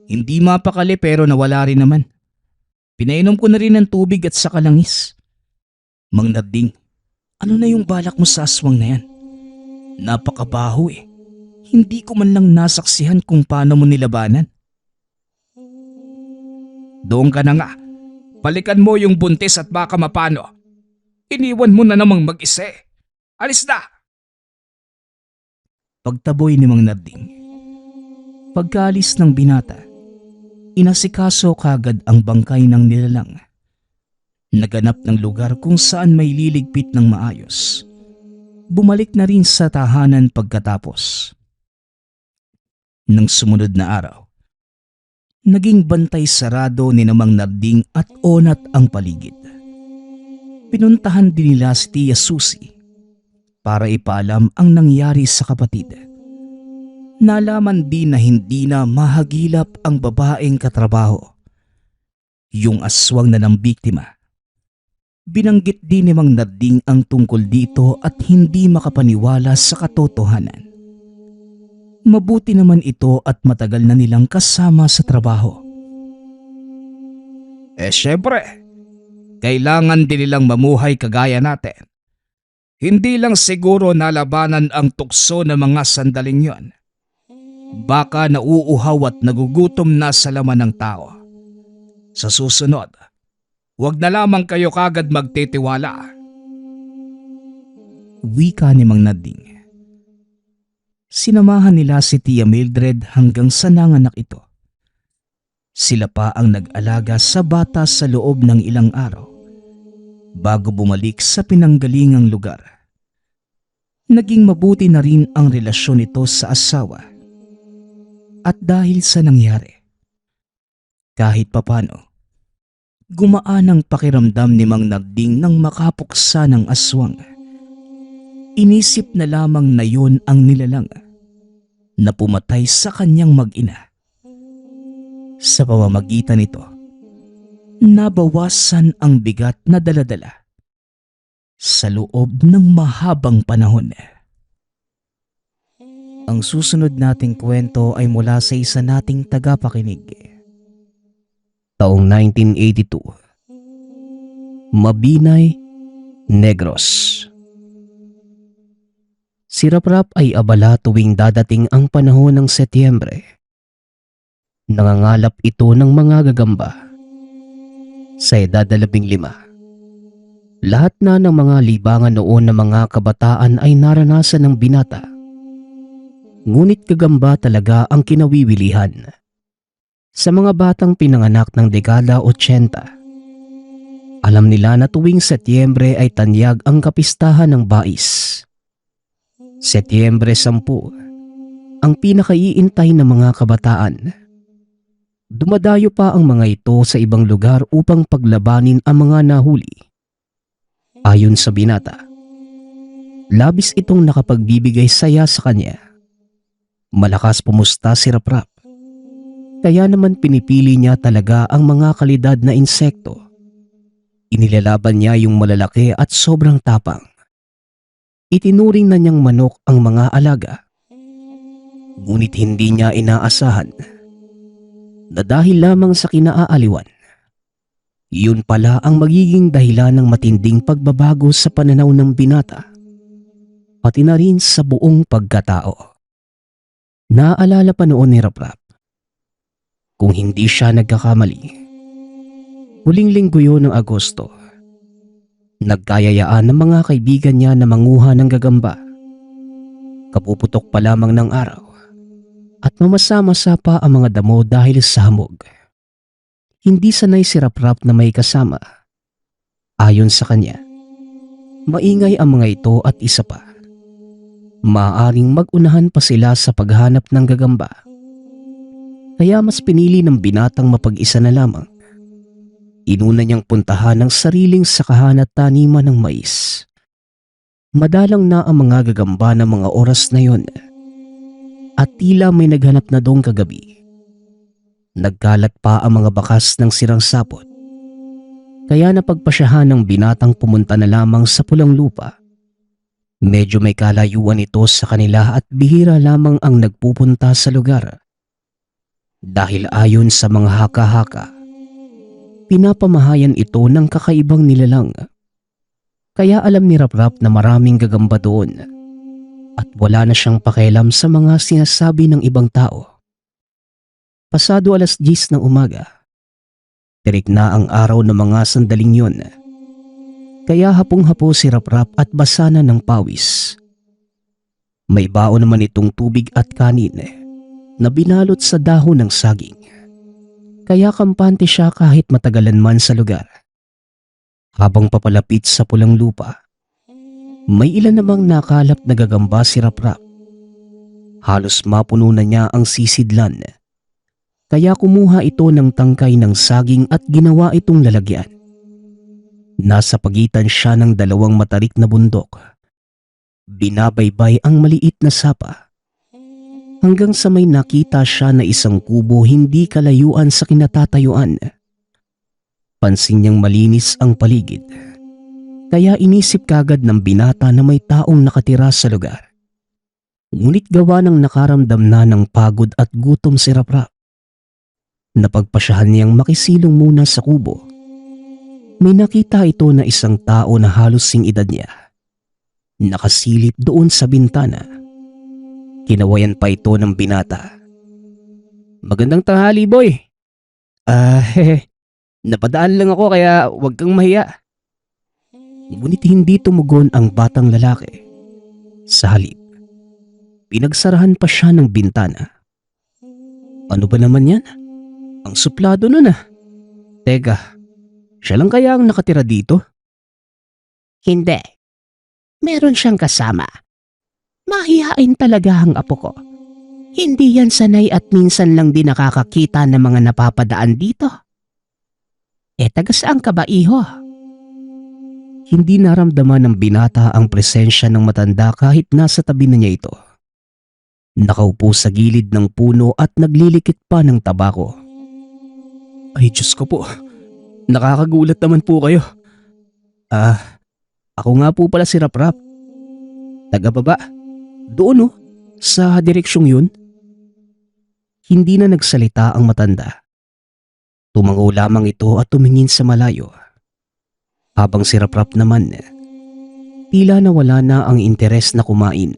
Hindi mapakali pero nawala rin naman. Pinainom ko na rin ng tubig at saka langis. Mang Narding, ano na yung balak mo sa aswang na yan? Napakabaho eh. Hindi ko man lang nasaksihan kung paano mo nilabanan. Doon ka na nga. Balikan mo yung buntis at baka mapano. Iniwan mo na namang mag-isa eh. Alis na! Pagtaboy ni Mang Narding. Pagkaalis ng binata, inasikaso kagad ang bangkay ng nilalang. Naganap ng lugar kung saan may liligpit ng maayos. Bumalik na rin sa tahanan pagkatapos. Nang sumunod na araw, naging bantay sarado ni Mang Narding at Onat ang paligid. Pinuntahan din nila si Tia Susi para ipaalam ang nangyari sa kapatid. Nalaman din na hindi na mahagilap ang babaeng katrabaho, yung aswang na ng biktima. Binanggit din ni Mang Narding ang tungkol dito at hindi makapaniwala sa katotohanan. Mabuti naman ito at matagal na nilang kasama sa trabaho. Syempre, kailangan din nilang mamuhay kagaya natin. Hindi lang siguro nalabanan ang tukso ng mga sandaling yon. Baka nauuhaw at nagugutom na sa laman ng tao. Sa susunod, huwag na lamang kayo kagad magtitiwala. Wika ni Mang Nading. Sinamahan nila si Tia Mildred hanggang sa nanganak ito. Sila pa ang nag-alaga sa bata sa loob ng ilang araw bago bumalik sa pinanggalingang lugar. Naging mabuti na rin ang relasyon nito sa asawa. At dahil sa nangyari, kahit papano, gumaan ang pakiramdam ni Mang Nagding nang makapuksa ng aswang. Inisip na lamang na yun ang nilalang na pumatay sa kanyang mag-ina. Sa pamamagitan nito, nabawasan ang bigat na daladala sa loob ng mahabang panahon. Ang susunod nating kwento ay mula sa isa nating tagapakinig. Taong 1982. Mabinay, Negros. Si Raprap ay abala tuwing dadating ang panahon ng Setyembre. Nangangalap ito ng mga gagamba. Sa edad 15, lahat na ng mga libangan noon ng mga kabataan ay naranasan ng binata. Ngunit gagamba talaga ang kinawiwilihan. Sa mga batang pinanganak ng dekada 80, alam nila na tuwing Setyembre ay tanyag ang kapistahan ng bais. Setyembre 10, ang pinakaiintay ng mga kabataan. Dumadayo pa ang mga ito sa ibang lugar upang paglabanin ang mga nahuli. Ayon sa binata, labis itong nakapagbibigay saya sa kanya. Malakas pumusta si Raprap, kaya naman pinipili niya talaga ang mga kalidad na insekto. Inilalaban niya yung malalaki at sobrang tapang. Itinuring na niyang manok ang mga alaga. Ngunit hindi niya inaasahan na dahil lamang sa kinaaaliwan, yun pala ang magiging dahilan ng matinding pagbabago sa pananaw ng binata, pati na rin sa buong pagkatao. Naaalala pa noon ni Raprap, kung hindi siya nagkakamali, huling linggo yun ng Agosto, nagkayayaan ng mga kaibigan niya na manguha ng gagamba. Kapuputok pa lamang ng araw at mamasa-masa pa ang mga damo dahil sa hamog. Hindi sanay si Raprap na may kasama. Ayon sa kanya, maingay ang mga ito at isa pa, maaaring mag-unahan pa sila sa paghanap ng gagamba. Kaya mas pinili ng binatang mapag-isa na lamang. Inuna niyang puntahan ang sariling sakahan at taniman ng mais. Madalang na ang mga gagamba ng mga oras na yon, at tila may naghanap na doon kagabi. Nagkalat pa ang mga bakas ng sirang sapot. Kaya napagpasyahan ng binatang pumunta na lamang sa pulang lupa. Medyo may kalayuan ito sa kanila at bihira lamang ang nagpupunta sa lugar. Dahil ayon sa mga haka-haka, pinapamahayan ito ng kakaibang nilalang. Kaya alam ni Raprap na maraming gagamba doon at wala na siyang pakialam sa mga sinasabi ng ibang tao. Pasado 10:00 ng umaga, tirik na ang araw ng mga sandaling yon. Kaya hapong-hapo si Raprap at basa na ng pawis. May baon naman itong tubig at kanin na binalot sa dahon ng saging. Kaya kampante siya kahit matagalan man sa lugar. Habang papalapit sa pulang lupa, may ilan namang nakalap na gagamba si Raprap. Halos mapuno na niya ang sisidlan. Kaya kumuha ito ng tangkay ng saging at ginawa itong lalagyan. Nasa pagitan siya ng dalawang matarik na bundok. Binabaybay ang maliit na sapa. Hanggang sa may nakita siya na isang kubo hindi kalayuan sa kinatatayuan. Pansin niyang malinis ang paligid. Kaya inisip kagad ng binata na may taong nakatira sa lugar. Ngunit gawa ng nakaramdam na ng pagod at gutom si Raprap, Napagpasyahan niyang makisilong muna sa kubo. May nakita ito na isang tao na halos sing edad niya. Nakasilip doon sa bintana. Kinawayan pa ito ng binata. "Magandang tanghali, boy." Napadaan lang ako kaya huwag kang mahiya." Ngunit hindi tumugon ang batang lalaki. Sa halip, pinagsarahan pa siya ng bintana. "Ano ba naman yan? Ang suplado nun ah. Teka, siya lang kaya ang nakatira dito?" "Hindi. Meron siyang kasama. Mahihain talaga ang apo ko. Hindi yan sanay at minsan lang din nakakakita ng mga napapadaan dito." Taga saan ka ba, iho?" Hindi naramdaman ng binata ang presensya ng matanda kahit nasa tabi na niya ito. Nakaupo sa gilid ng puno at naglilikit pa ng tabako. "Ay Diyos ko po, nakakagulat naman po kayo. Ako nga po pala si Raprap. Taga baba, doon sa direksyong yun." Hindi na nagsalita ang matanda. Tumango lamang ito at tumingin sa malayo. Habang si Raprap naman, tila nawala na ang interes na kumain.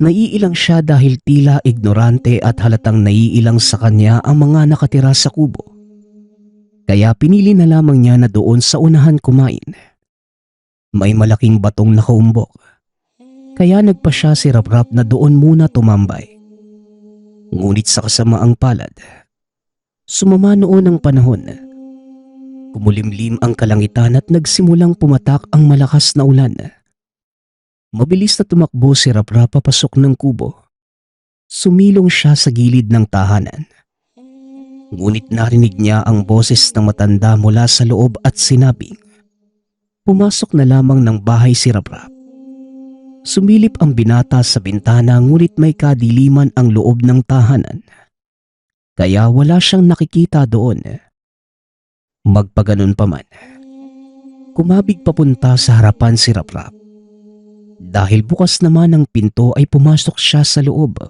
Naiilang siya dahil tila ignorante at halatang naiilang sa kanya ang mga nakatira sa kubo. Kaya pinili na lamang niya na doon sa unahan kumain. May malaking batong nakaumbok. Kaya nagpa siya si Raprap na doon muna tumambay. Ngunit sa kasamaang palad, sumama noon ang panahon. Kumulimlim ang kalangitan at nagsimulang pumatak ang malakas na ulan. Mabilis na tumakbo si Raprap papasok ng kubo. Sumilong siya sa gilid ng tahanan. Ngunit narinig niya ang boses ng matanda mula sa loob at sinabing, pumasok na lamang ng bahay si Raprap. Sumilip ang binata sa bintana ngunit may kadiliman ang loob ng tahanan. Kaya wala siyang nakikita doon. Magpaganon pa man, kumabig papunta sa harapan si Raprap. Dahil bukas naman ang pinto ay pumasok siya sa loob.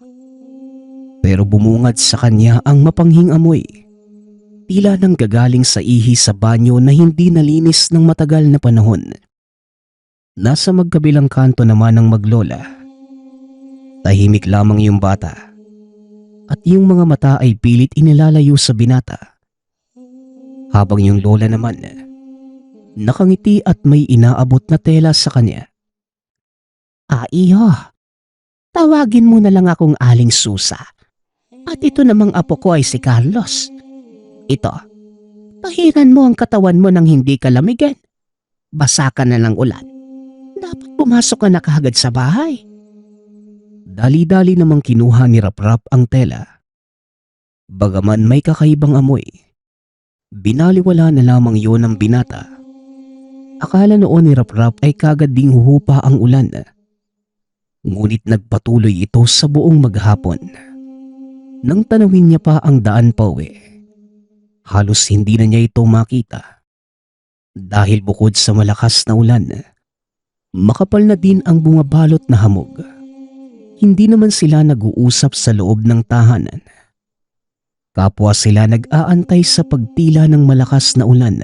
Pero bumungad sa kanya ang mapanghing amoy. Tila nang gagaling sa ihi sa banyo na hindi nalinis ng matagal na panahon. Nasa magkabilang kanto naman ng maglola. Tahimik lamang yung bata. At yung mga mata ay pilit inilalayo sa binata. Habang yung lola naman, nakangiti at may inaabot na tela sa kanya. Iho, tawagin mo na lang akong Aling Susa. At ito namang apo ko ay si Carlos. Ito, pahiran mo ang katawan mo nang hindi ka lamigan. Basa ka na ng ulan. Dapat pumasok ka na kaagad sa bahay." Dali-dali namang kinuha ni Raprap ang tela. Bagaman may kakaibang amoy, binaliwala na lamang yun ng binata. Akala noon ni Raprap ay kagad ding huhupa ang ulan. Ngunit nagpatuloy ito sa buong maghapon. Nang tanawin niya pa ang daan pauwi, halos hindi na niya ito makita. Dahil bukod sa malakas na ulan, makapal na din ang bumabalot na hamog. Hindi naman sila nag-uusap sa loob ng tahanan. Kapwa sila nag-aantay sa pagtila ng malakas na ulan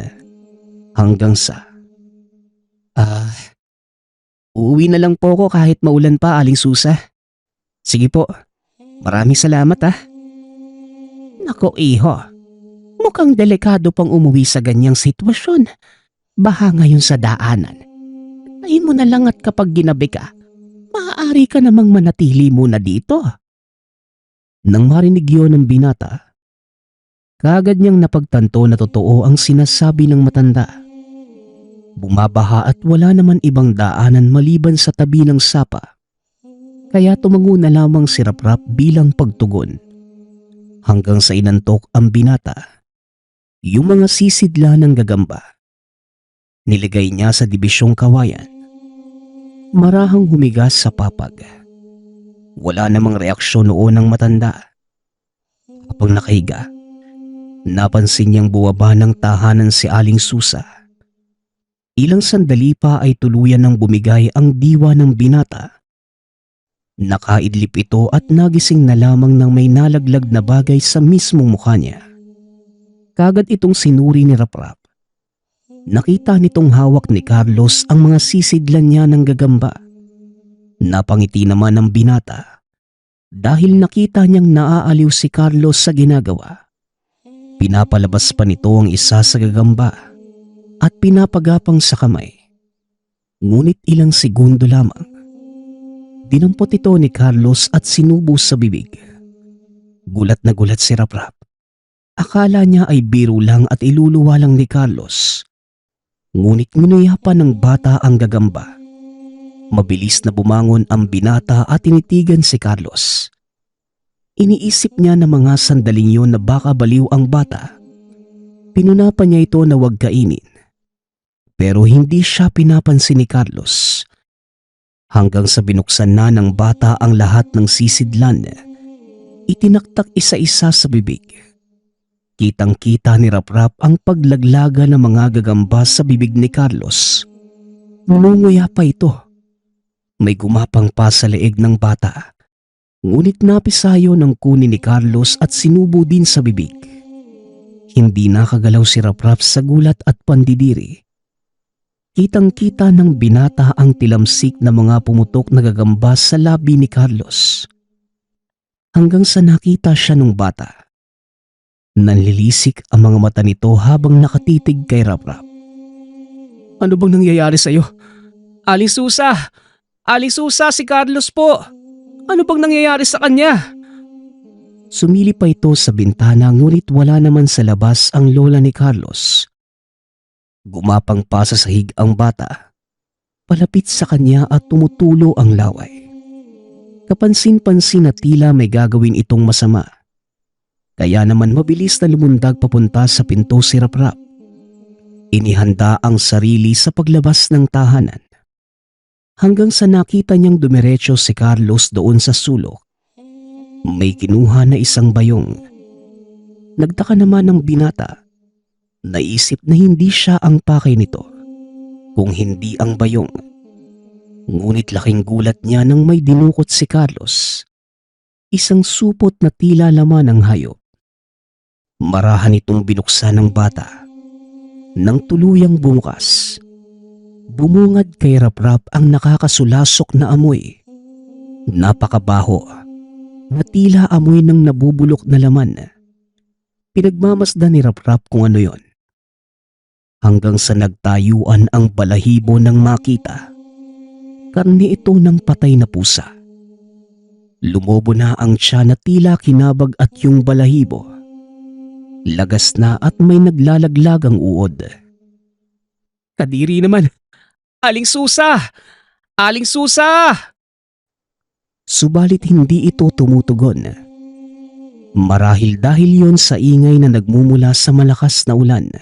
hanggang sa uuwi na lang po ako kahit maulan pa, Aling Susa. Sige po, maraming salamat Nako iho, mukhang delikado pang umuwi sa ganyang sitwasyon. Baha ngayon sa daanan. Tayin mo na lang at kapag ginabi ka, maaari ka namang manatili muna dito. Nang marinig yun ng binata, kaagad niyang napagtanto na totoo ang sinasabi ng matanda. Bumabaha at wala naman ibang daanan maliban sa tabi ng sapa. Kaya tumango na lamang si Raprap bilang pagtugon. Hanggang sa inantok ang binata. Yung mga sisidla ng gagamba. Niligay niya sa dibisyong kawayan. Marahang humigas sa papag. Wala namang reaksyon noon ng matanda. Kapag nakahiga, napansin niyang buwaba ng tahanan si Aling Susa. Ilang sandali pa ay tuluyan ng bumigay ang diwa ng binata. Nakaidlip ito at nagising na lamang ng may nalaglag na bagay sa mismong mukha niya. Kagad itong sinuri ni Raprap. Nakita nitong hawak ni Carlos ang mga sisidlan niya ng gagamba. Napangiti naman ang binata dahil nakita niyang naaaliw si Carlos sa ginagawa. Pinapalabas pa nito ang isa sa gagamba at pinapagapang sa kamay. Ngunit ilang segundo lamang, dinampot ito ni Carlos at sinubo sa bibig. Gulat na gulat si Raprap. Akala niya ay biro lang at iluluwa lang ni Carlos. Ngunit minuyapan ng bata ang gagamba. Mabilis na bumangon ang binata at tinitigan si Carlos. Iniisip niya na mga sandaling yun na baka baliw ang bata. Pinunapan niya ito na huwag kainin. Pero hindi siya pinapansin ni Carlos. Hanggang sa binuksan na ng bata ang lahat ng sisidlan, itinaktak isa-isa sa bibig. Kitang-kita ni Raprap ang paglaglaga ng mga gagamba sa bibig ni Carlos. Ngumunguya pa ito. May gumapang pa sa leeg ng bata. Ngunit napisayo ng kunin ni Carlos at sinubo din sa bibig. Hindi nakagalaw si Raprap sa gulat at pandidiri. Kitang-kita ng binata ang tilamsik na mga pumutok na gagamba sa labi ni Carlos. Hanggang sa nakita siya ng bata. Nanlilisik ang mga mata nito habang nakatitig kay Raprap. Ano bang nangyayari sa'yo? Aling Susa! Aling Susa, si Carlos po! Ano bang nangyayari sa kanya? Sumili pa ito sa bintana ngunit wala naman sa labas ang lola ni Carlos. Gumapang pa sa sahig ang bata. Palapit sa kanya at tumutulo ang laway. Kapansin-pansin na tila may gagawin itong masama. Kaya naman mabilis na lumundag papunta sa pinto si Raprap. Inihanda ang sarili sa paglabas ng tahanan. Hanggang sa nakita niyang dumiretso si Carlos doon sa sulok. May kinuha na isang bayong. Nagtaka naman ng binata. Naisip na hindi siya ang pakay nito, kung hindi ang bayong. Ngunit laking gulat niya nang may dinukot si Carlos. Isang supot na tila laman ng hayop. Marahan itong binuksan ng bata. Nang tuluyang bumukas, bumungad kay Raprap ang nakakasulasok na amoy. Napakabaho, na tila amoy ng nabubulok na laman. Pinagmamasdan ni Raprap kung ano yon. Hanggang sa nagtayuan ang balahibo ng makita. Karne ito ng patay na pusa. Lumobo na ang tiyan na tila kinabag at yung balahibo. Lagas na at may naglalaglagang uod. Kadiri naman! Aling Susa! Aling Susa! Subalit hindi ito tumutugon. Marahil dahil yon sa ingay na nagmumula sa malakas na ulan.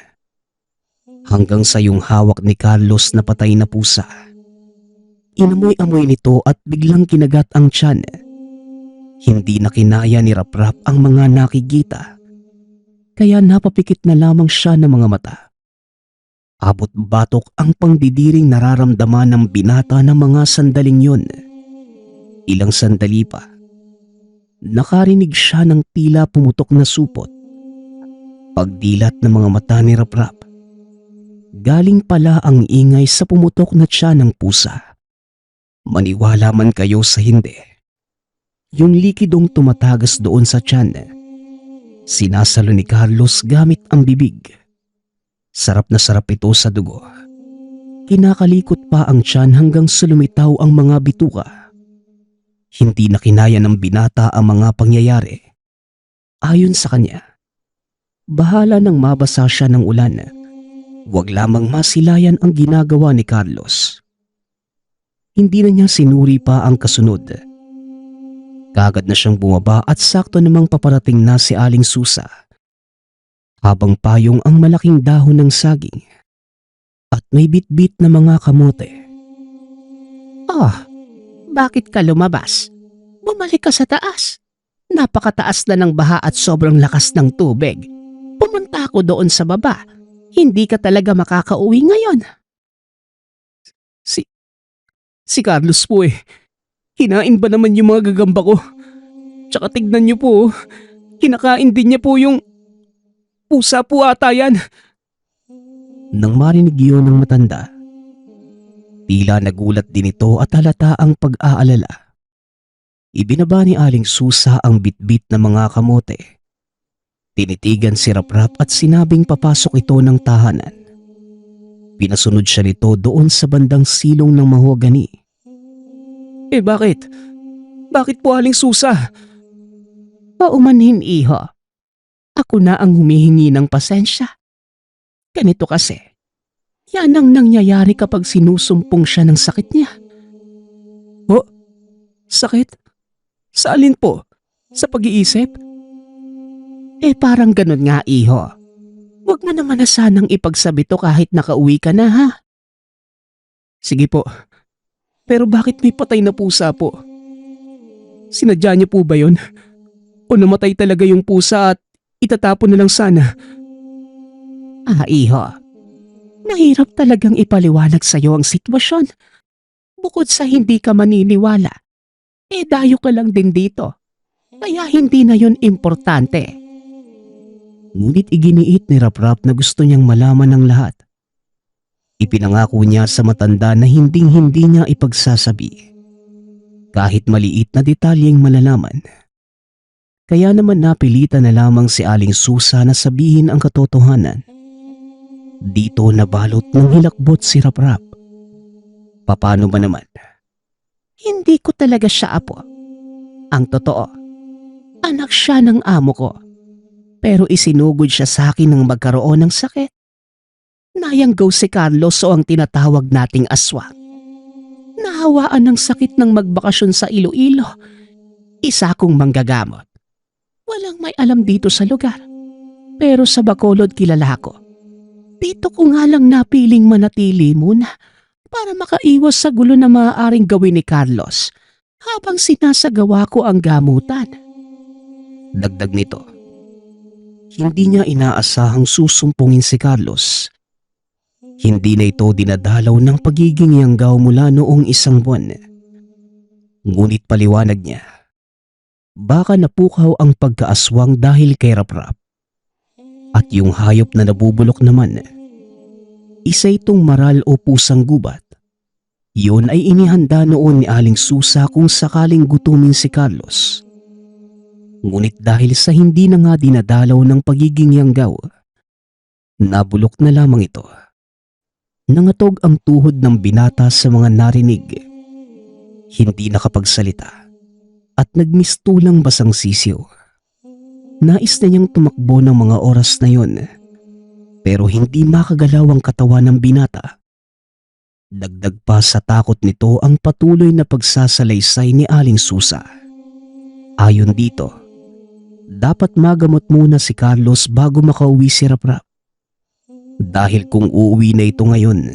Hanggang sa yung hawak ni Carlos na patay na pusa. Inamoy-amoy nito at biglang kinagat ang tiyan. Hindi na kinaya ni Raprap ang mga nakikita. Kaya napapikit na lamang siya ng mga mata. Abot batok ang pangdidiring nararamdaman ng binata ng mga sandaling yun. Ilang sandali pa, nakarinig siya ng tila pumutok na supot. Pagdilat ng mga mata ni Raprap, galing pala ang ingay sa pumutok na tiyan ng pusa. Maniwala man kayo sa hindi, yung likidong tumatagas doon sa tiyan, sinasalo ni Carlos gamit ang bibig. Sarap na sarap ito sa dugo. Kinakalikot pa ang tiyan hanggang sa lumitaw ang mga bituka. Hindi na kinaya ng binata ang mga pangyayari. Ayon sa kanya, bahala nang mabasa siya ng ulan. Huwag lamang masilayan ang ginagawa ni Carlos. Hindi na niya sinuri pa ang kasunod. Kagad na siyang bumaba at sakto namang paparating na si Aling Susa. Habang payong ang malaking dahon ng saging at may bitbit na mga kamote. Oh, bakit ka lumabas? Bumalik ka sa taas. Napakataas na ng baha at sobrang lakas ng tubig. Pumunta ako doon sa baba. Hindi ka talaga makakauwi ngayon. Si Carlos po eh. Kinain ba naman yung mga gagamba ko? Tsaka tignan niyo po, kinakain din niya po yung pusa po ata yan. Nang marinig yun ng matanda, tila nagulat din ito at halata ang pag-aalala. Ibinaba ni Aling Susa ang bitbit na mga kamote. Tinitigan si Raprap at sinabing papasok ito ng tahanan. Pinasunod siya nito doon sa bandang silong ng mahogani. Bakit? Bakit po Aling Susa? Paumanhin iho. Ako na ang humihingi ng pasensya. Ganito kasi, yan ang nangyayari kapag sinusumpong siya ng sakit niya. Oh, sakit? Sa alin po? Sa pag-iisip? Parang ganun nga iho. Huwag mo naman na sanang ipagsabi to kahit nakauwi ka na ha. Sige po, pero bakit may patay na pusa po? Sinadya niyo po ba yun? O namatay talaga yung pusa at itatapon na lang sana? Iho. Mahirap talagang ipaliwanag sa'yo ang sitwasyon. Bukod sa hindi ka maniniwala, dayo ka lang din dito. Kaya hindi na yun importante. Ngunit iginiit ni Raprap na gusto niyang malaman ng lahat. Ipinangako niya sa matanda na hinding-hindi niya ipagsasabi. Kahit maliit na detalyeng malalaman. Kaya naman napilitan na lamang si Aling Susa na sabihin ang katotohanan. Dito nabalot ng hilakbot si Raprap. Paano ba naman? Hindi ko talaga siya apo. Ang totoo, anak siya ng amo ko. Pero isinugod siya sa akin nang magkaroon ng sakit. Nayanggaw si Carlos o ang tinatawag nating aswang. Nahawaan ng sakit ng magbakasyon sa Iloilo. Isa kong manggagamot. Walang may alam dito sa lugar. Pero sa Bacolod kilala ko. Dito ko nga lang napiling manatili muna para makaiwas sa gulo na maaaring gawin ni Carlos habang sinasagawa ko ang gamutan. Dagdag nito, hindi niya inaasahang susumpungin si Carlos. Hindi na ito dinadalaw ng pagiging yanggaw mula noong 1 buwan. Ngunit paliwanag niya, baka napukaw ang pagkaaswang dahil kay Raprap. At yung hayop na nabubulok naman, isa itong maral o pusang gubat. Yun ay inihanda noon ni Aling Susa kung sakaling gutumin si Carlos. Ngunit dahil sa hindi na nga dinadalaw ng pagiging yanggaw, nabulok na lamang ito. Nangatog ang tuhod ng binata sa mga narinig. Hindi nakapagsalita at nagmistulang basang sisiw. Nais na niyang tumakbo ng mga oras na yon, pero hindi makagalaw ang katawan ng binata. Dagdag pa sa takot nito ang patuloy na pagsasalaysay ni Aling Susa. Ayon dito, dapat magamot muna si Carlos bago makauwi si Raprap. Dahil kung uuwi na ito ngayon,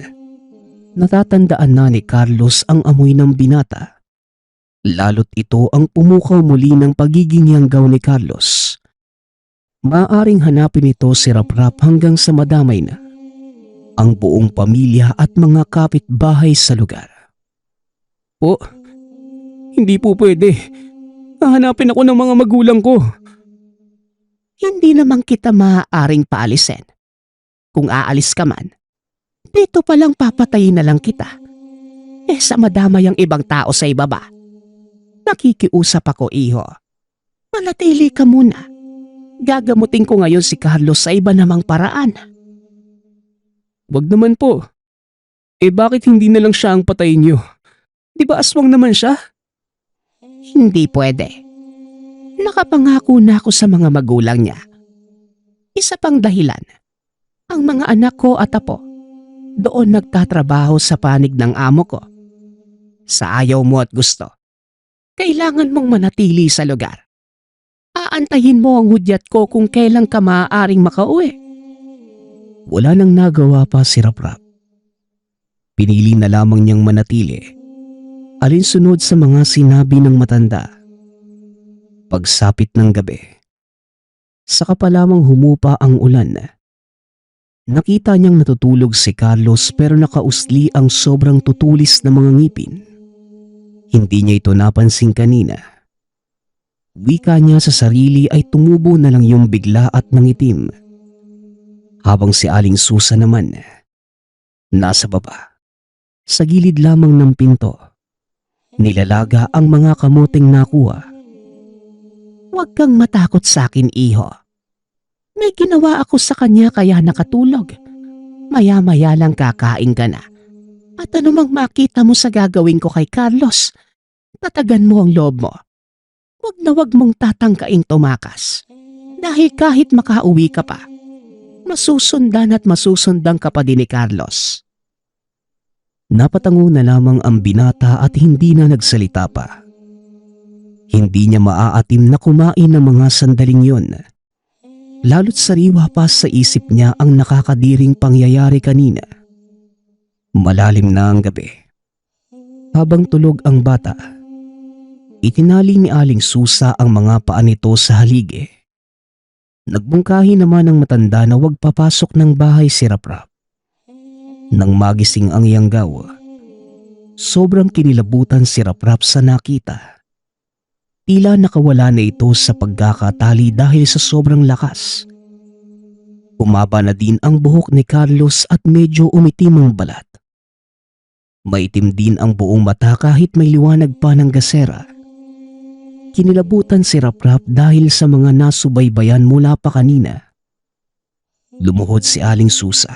natatandaan na ni Carlos ang amoy ng binata. Lalo't ito ang pumukaw muli ng pagiging yanggaw ni Carlos. Maaring hanapin ito si Raprap hanggang sa madamay na ang buong pamilya at mga kapitbahay sa lugar. Po, hindi po pwede. Hahanapin ako ng mga magulang ko. Hindi naman kita maaaring paalisin. Kung aalis ka man, dito palang papatayin na lang kita. Sa madamay ang ibang tao sa ibaba. Nakikiusap ako, iho. Manatili ka muna. Gagamutin ko ngayon si Carlos sa iba namang paraan. Wag naman po. Bakit hindi na lang siya ang patayin niyo? Di ba aswang naman siya? Hindi pwede. Nakapangako na ako sa mga magulang niya. Isa pang dahilan, ang mga anak ko at apo doon nagtatrabaho sa panig ng amo ko. Sa ayaw mo at gusto, kailangan mong manatili sa lugar. Aantayin mo ang hudyat ko kung kailan ka maaaring makauwi. Wala nang nagawa pa si Raprap. Pinili na lamang niyang manatili, alinsunod sa mga sinabi ng matanda. Pagsapit ng gabi, saka pa lamang humupa ang ulan. Nakita niyang natutulog si Carlos pero nakausli ang sobrang tutulis na mga ngipin. Hindi niya ito napansin kanina. Wika niya sa sarili ay tumubo na lang yung bigla at nangitim. Habang si Aling Susa naman, nasa baba, sa gilid lamang ng pinto, nilalaga ang mga kamuting nakuha. Huwag kang matakot sa akin, iho. May ginawa ako sa kanya kaya nakatulog. Maya-maya lang kakain ka na. At anumang makita mo sa gagawin ko kay Carlos, tatagan mo ang loob mo. Huwag mong tatangkaing tumakas. Dahil kahit makauwi ka pa, masusundan at masusundan ka pa din ni Carlos. Napatango na lamang ang binata at hindi na nagsalita pa. Hindi niya maaatim na kumain ng mga sandaling yon. Lalo't sariwa pa sa isip niya ang nakakadiring pangyayari kanina. Malalim na ang gabi. Habang tulog ang bata, itinali ni Aling Susa ang mga paa nito sa haligi. Nagbungkahi naman ang matanda na huwag papasok ng bahay si Raprap. Nang magising ang Yanggaw, sobrang kinilabutan si Raprap sa nakita. Tila nakawala na ito sa pagkakatali dahil sa sobrang lakas. Umaba na din ang buhok ni Carlos at medyo umitim ang balat. Maitim din ang buong mata kahit may liwanag pa ng gasera. Kinilabutan si Raprap dahil sa mga nasubaybayan mula pa kanina. Lumuhod si Aling Susa.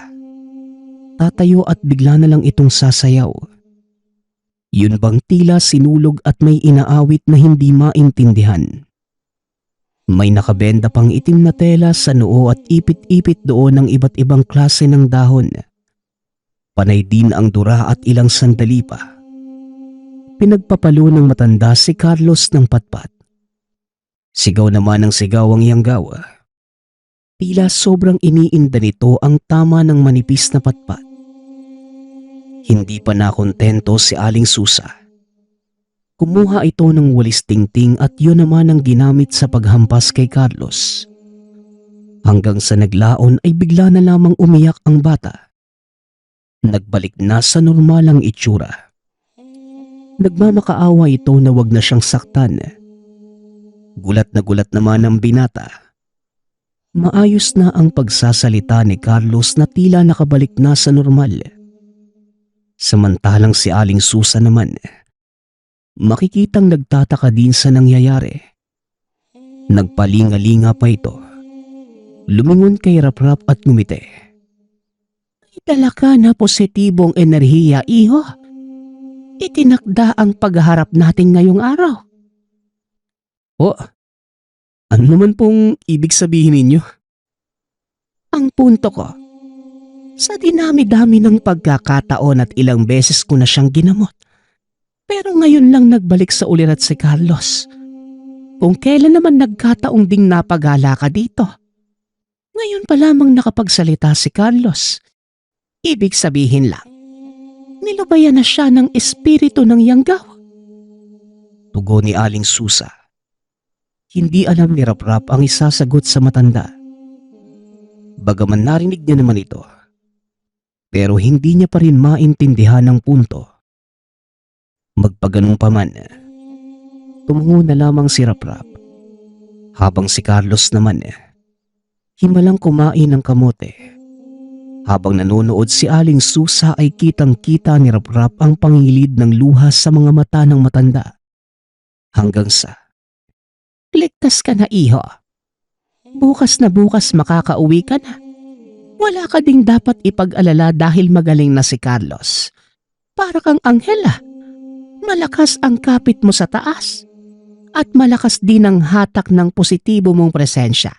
Tatayo at bigla na lang itong sasayaw. Yun bang tila sinulog at may inaawit na hindi maintindihan. May nakabenda pang itim na tela sa noo at ipit-ipit doon ng iba't ibang klase ng dahon. Panay din ang dura at ilang sandali pa. Pinagpapalo ng matanda si Carlos ng patpat. Sigaw naman ang sigaw ang Yanggaw. Tila sobrang iniinda nito ang tama ng manipis na patpat. Hindi pa nakontento si Aling Susa. Kumuha ito ng walis tingting at yun naman ang ginamit sa paghampas kay Carlos. Hanggang sa naglaon ay bigla na lamang umiyak ang bata. Nagbalik na sa normal ang itsura. Nagmamakaawa ito na wag na siyang saktan. Gulat naman ang binata. Maayos na ang pagsasalita ni Carlos na tila nakabalik na sa normal. Samantalang si Aling Susa naman, makikitang nagtataka din sa nangyayari. Nagpalingalinga pa ito. Lumingon kay Raprap at ngumiti. May dala ka na positibong enerhiya, iho. Itinakda ang pagharap natin ngayong araw. Ano naman pong ibig sabihin ninyo? Ang punto ko, sa dinami-dami ng pagkakataon at ilang beses ko na siyang ginamot, pero ngayon lang nagbalik sa ulirat si Carlos. Kung kailan naman nagkataong ding napagala ka dito, ngayon pa lamang nakapagsalita si Carlos. Ibig sabihin lang, nilubayan na siya ng espiritu ng Yanggaw. Tugon ni Aling Susa. Hindi alam ni Raprap ang isasagot sa matanda. Bagaman narinig niya naman ito, pero hindi niya pa rin maintindihan ang punto. Magpaganong pa man, tumungo na lamang si Raprap. Habang si Carlos naman, himalang kumain ng kamote. Habang nanonood si Aling Susa ay kitang-kita ni Raprap ang pangilid ng luha sa mga mata ng matanda. Hanggang sa, ligtas ka na, iho. Bukas na bukas makakauwi ka na. Wala ka ding dapat ipag-alala dahil magaling na si Carlos. Para kang anghel ah. Malakas ang kapit mo sa taas. At malakas din ang hatak ng positibo mong presensya.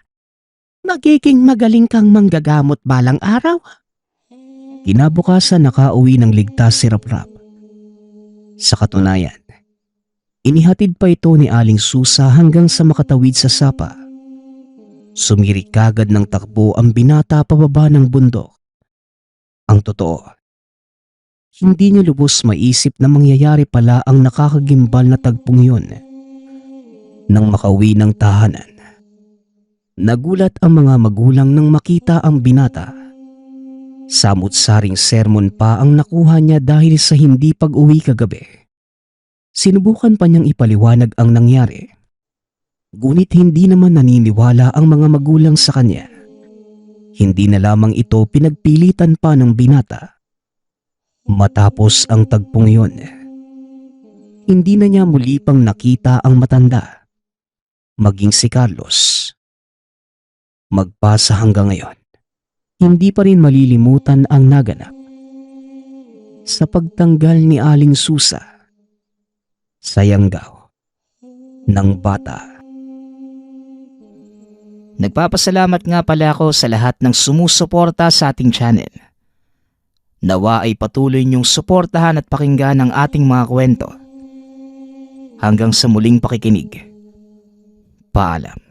Magiging magaling kang manggagamot balang araw. Kinabukasan nakauwi ng ligtas si Raprap. Sa katunayan, inihatid pa ito ni Aling Susa hanggang sa makatawid sa sapa. Sumirik kagad ng takbo ang binata pababa ng bundok. Ang totoo, hindi niya lubos maisip na mangyayari pala ang nakakagimbal na tagpong yun. Nang makauwi ng tahanan, nagulat ang mga magulang nang makita ang binata. Samut-saring sermon pa ang nakuha niya dahil sa hindi pag-uwi kagabi. Sinubukan pa niyang ipaliwanag ang nangyari. Ngunit hindi naman naniniwala ang mga magulang sa kanya. Hindi na lamang ito pinagpilitan pa ng binata. Matapos ang tagpong yun, hindi na niya muli pang nakita ang matanda, maging si Carlos. Magpasa hanggang ngayon, hindi pa rin malilimutan ang naganap. Sa pagtanggal ni Aling Susa sa yanggaw ng bata. Nagpapasalamat nga pala ako sa lahat ng sumusuporta sa ating channel. Nawa ay patuloy niyong suportahan at pakinggan ang ating mga kwento. Hanggang sa muling pakikinig. Paalam.